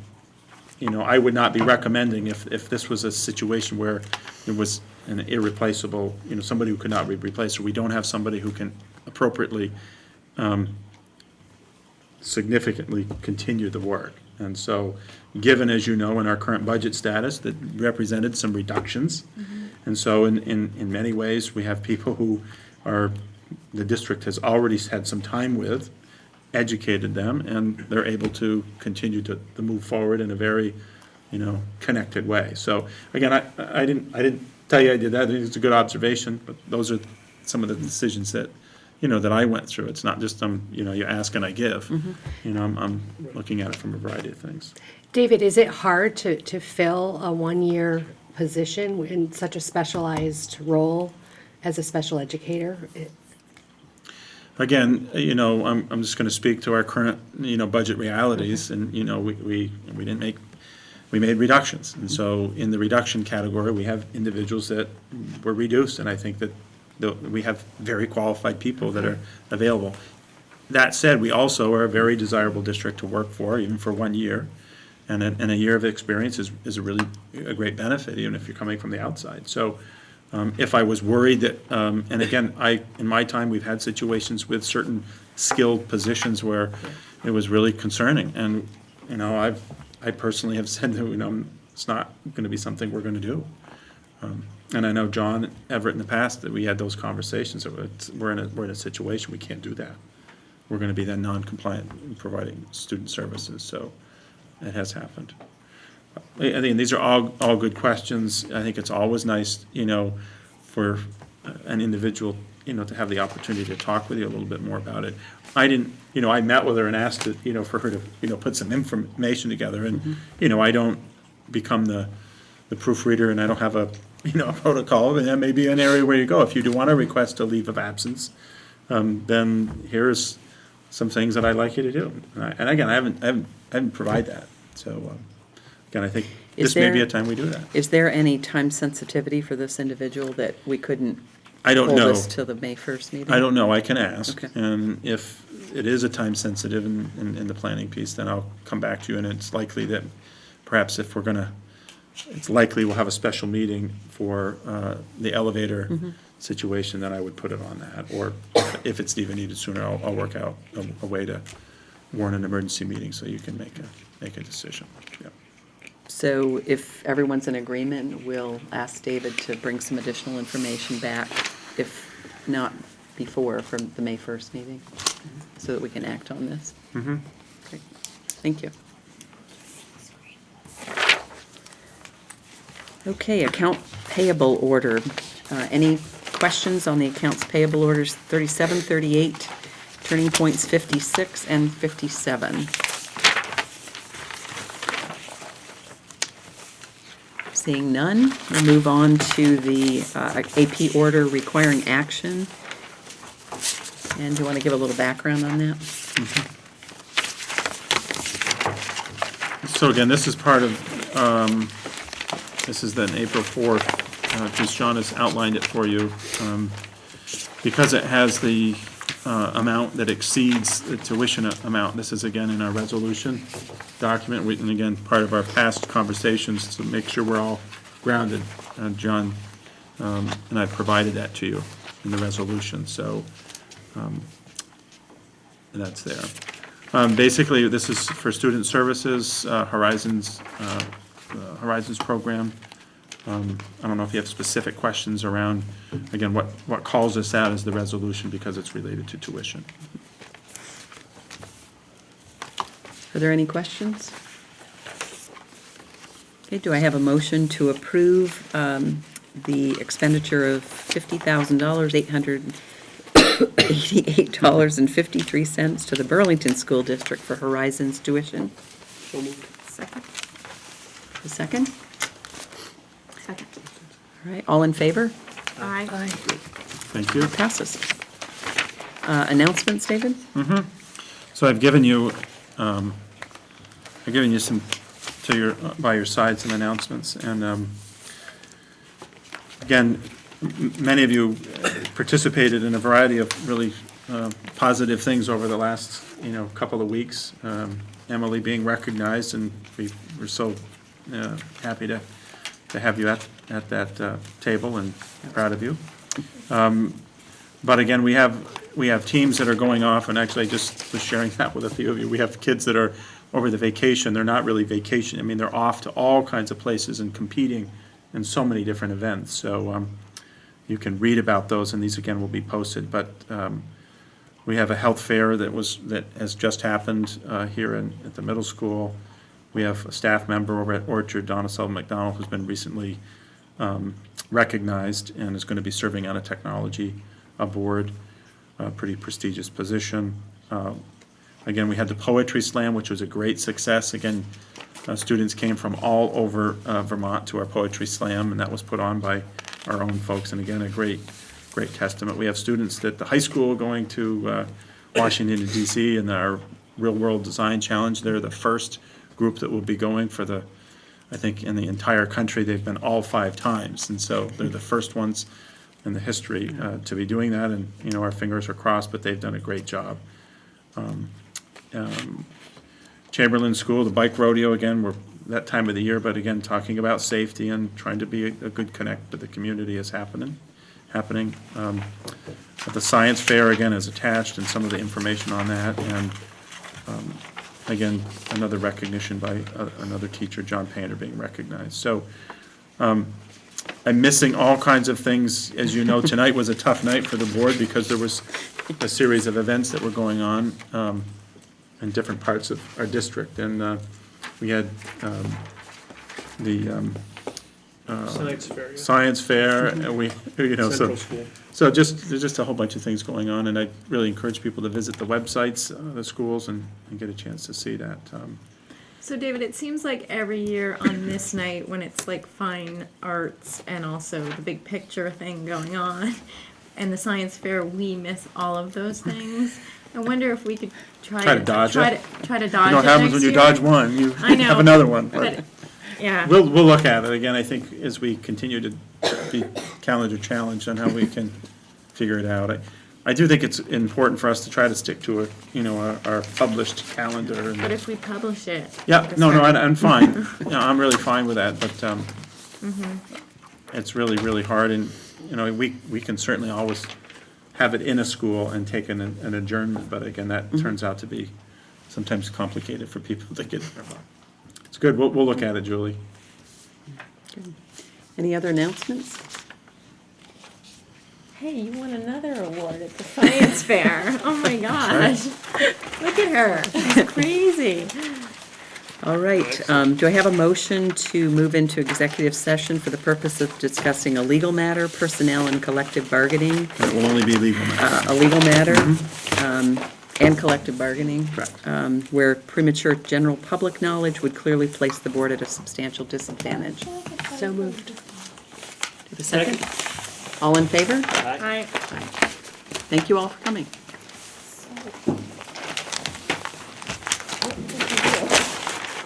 you know, I would not be recommending if this was a situation where it was an irreplaceable, you know, somebody who could not be replaced, or we don't have somebody who can appropriately, significantly continue the work. And so, given, as you know, in our current budget status, that represented some reductions. And so in many ways, we have people who the district has already had some time with, educated them, and they're able to continue to move forward in a very, you know, connected way. So again, I didn't tell you I did that. I think it's a good observation, but those are some of the decisions that, you know, that I went through. It's not just, you know, you ask and I give. You know, I'm looking at it from a variety of things. David, is it hard to fill a one-year position in such a specialized role as a special educator? Again, you know, I'm just gonna speak to our current, you know, budget realities, and, you know, we made reductions. And so in the reduction category, we have individuals that were reduced, and I think that we have very qualified people that are available. That said, we also are a very desirable district to work for, even for 1 year. And a year of experience is a great benefit, even if you're coming from the outside. So if I was worried that, and again, in my time, we've had situations with certain skilled positions where it was really concerning. And, you know, I personally have said that, you know, it's not gonna be something we're gonna do. And I know John Everett in the past, that we had those conversations, that we're in a situation, we can't do that. We're gonna be then non-compliant in providing student services, so it has happened. I think these are all good questions. I think it's always nice, you know, for an individual, you know, to have the opportunity to talk with you a little bit more about it. I didn't, you know, I met with her and asked, you know, for her to, you know, put some information together, and, you know, I don't become the proofreader, and I don't have a, you know, a protocol, and that may be an area where you go. If you do want to request a leave of absence, then here's some things that I'd like you to do. And again, I haven't provided that. So, again, I think this may be a time we do that. Is there any time sensitivity for this individual that we couldn't I don't hold know. this to the May 1st meeting? I don't know. I can ask. Okay. And if it is a time sensitive in the planning piece, then I'll come back to you. And it's likely that perhaps if we're gonna, it's likely we'll have a special meeting for the elevator situation, then I would put it on that. Or if it's even needed sooner, I'll work out a way to warn an emergency meeting so you can make a decision. Yeah. So if everyone's in agreement, we'll ask David to bring some additional information back, if not before, from the May 1st meeting, so that we can act on this. Great. Thank you. Okay, account payable order. Any questions on the accounts payable orders 37, 38, turning points 56 and 57? Seeing none, we'll move on to the AP order requiring action. And do you want to give a little background on that? So again, this is part of, this is then April 4th, because John has outlined it for you. Because it has the amount that exceeds the tuition amount. This is again in our resolution document, and again, part of our past conversations to make sure we're all grounded. John and I provided that to you in the resolution, so that's there. Basically, this is for student services, Horizons program. I don't know if you have specific questions around, again, what calls this out as the resolution because it's related to tuition. Are there any questions? Okay, do I have a motion to approve the expenditure of $50,000, $888.53 to the Burlington School District for Horizons tuition? So moved. Second. A second? Second. All right, all in favor? Aye. Thank you. It passes. Announcements, David? So I've given you some by your side some announcements, and again, many of you participated in a variety of really positive things over the last couple of weeks. Emily being recognized, and we're so happy to have you at that table and proud of you. But again, we have teams that are going off, and actually I just was sharing that with a few of you. We have kids that are over the vacation. They're not really vacation. I mean, they're off to all kinds of places and competing in so many different events. So you can read about those, and these again will be posted. But we have a health fair that has just happened here at the middle school. We have a staff member over at Orchard, Donna Sullivan McDonald, who's been recently recognized and is going to be serving on a technology board, a pretty prestigious position. Again, we had the Poetry Slam, which was a great success. Again, students came from all over Vermont to our Poetry Slam, and that was put on by our own folks. And again, a great testament. We have students at the high school going to Washington, D.C. in our Real World Design Challenge. They're the first group that will be going for I think in the entire country, they've been all 5 times. And so they're the first ones in the history to be doing that. And, our fingers are crossed, but they've done a great job. Chamberlain School, the bike rodeo, again, we're that time of the year, but again, talking about safety and trying to be a good connect to the community is happening. The science fair, again, is attached, and some of the information on that, and again, another recognition by another teacher, John Painter, being recognized. So I'm missing all kinds of things. As you know, tonight was a tough night for the board because there was a series of events that were going on in different parts of our district, and we had the science fair, and we Central School. So there's just a whole bunch of things going on, and I really encourage people to visit the websites, the schools, and get a chance to see that. So David, it seems like every year on this night when it's like fine arts and also the big picture thing going on and the science fair, we miss all of those things. I wonder if we could try to dodge it. Try to dodge it. What happens when you dodge one? You have another one. But, yeah. We'll look at it again. I think as we continue to be calendar challenged on how we can figure it out. I do think it's important for us to try to stick to our published calendar. But if we publish it. Yeah, no, I'm fine. I'm really fine with that. But it's really, really hard, and we can certainly always have it in a school and take an adjournment. But again, that turns out to be sometimes complicated for people to get. It's good. We'll look at it, Julie. Good. Any other announcements? Hey, you won another award at the science fair. Oh my gosh. Look at her. She's crazy. All right. Do I have a motion to move into executive session for the purpose of discussing a legal matter, personnel, and collective bargaining? It will only be legal matter. A legal matter and collective bargaining. Correct. Where premature general public knowledge would clearly place the board at a substantial disadvantage. So moved. Do you have a second? All in favor? Aye. Thank you all for coming.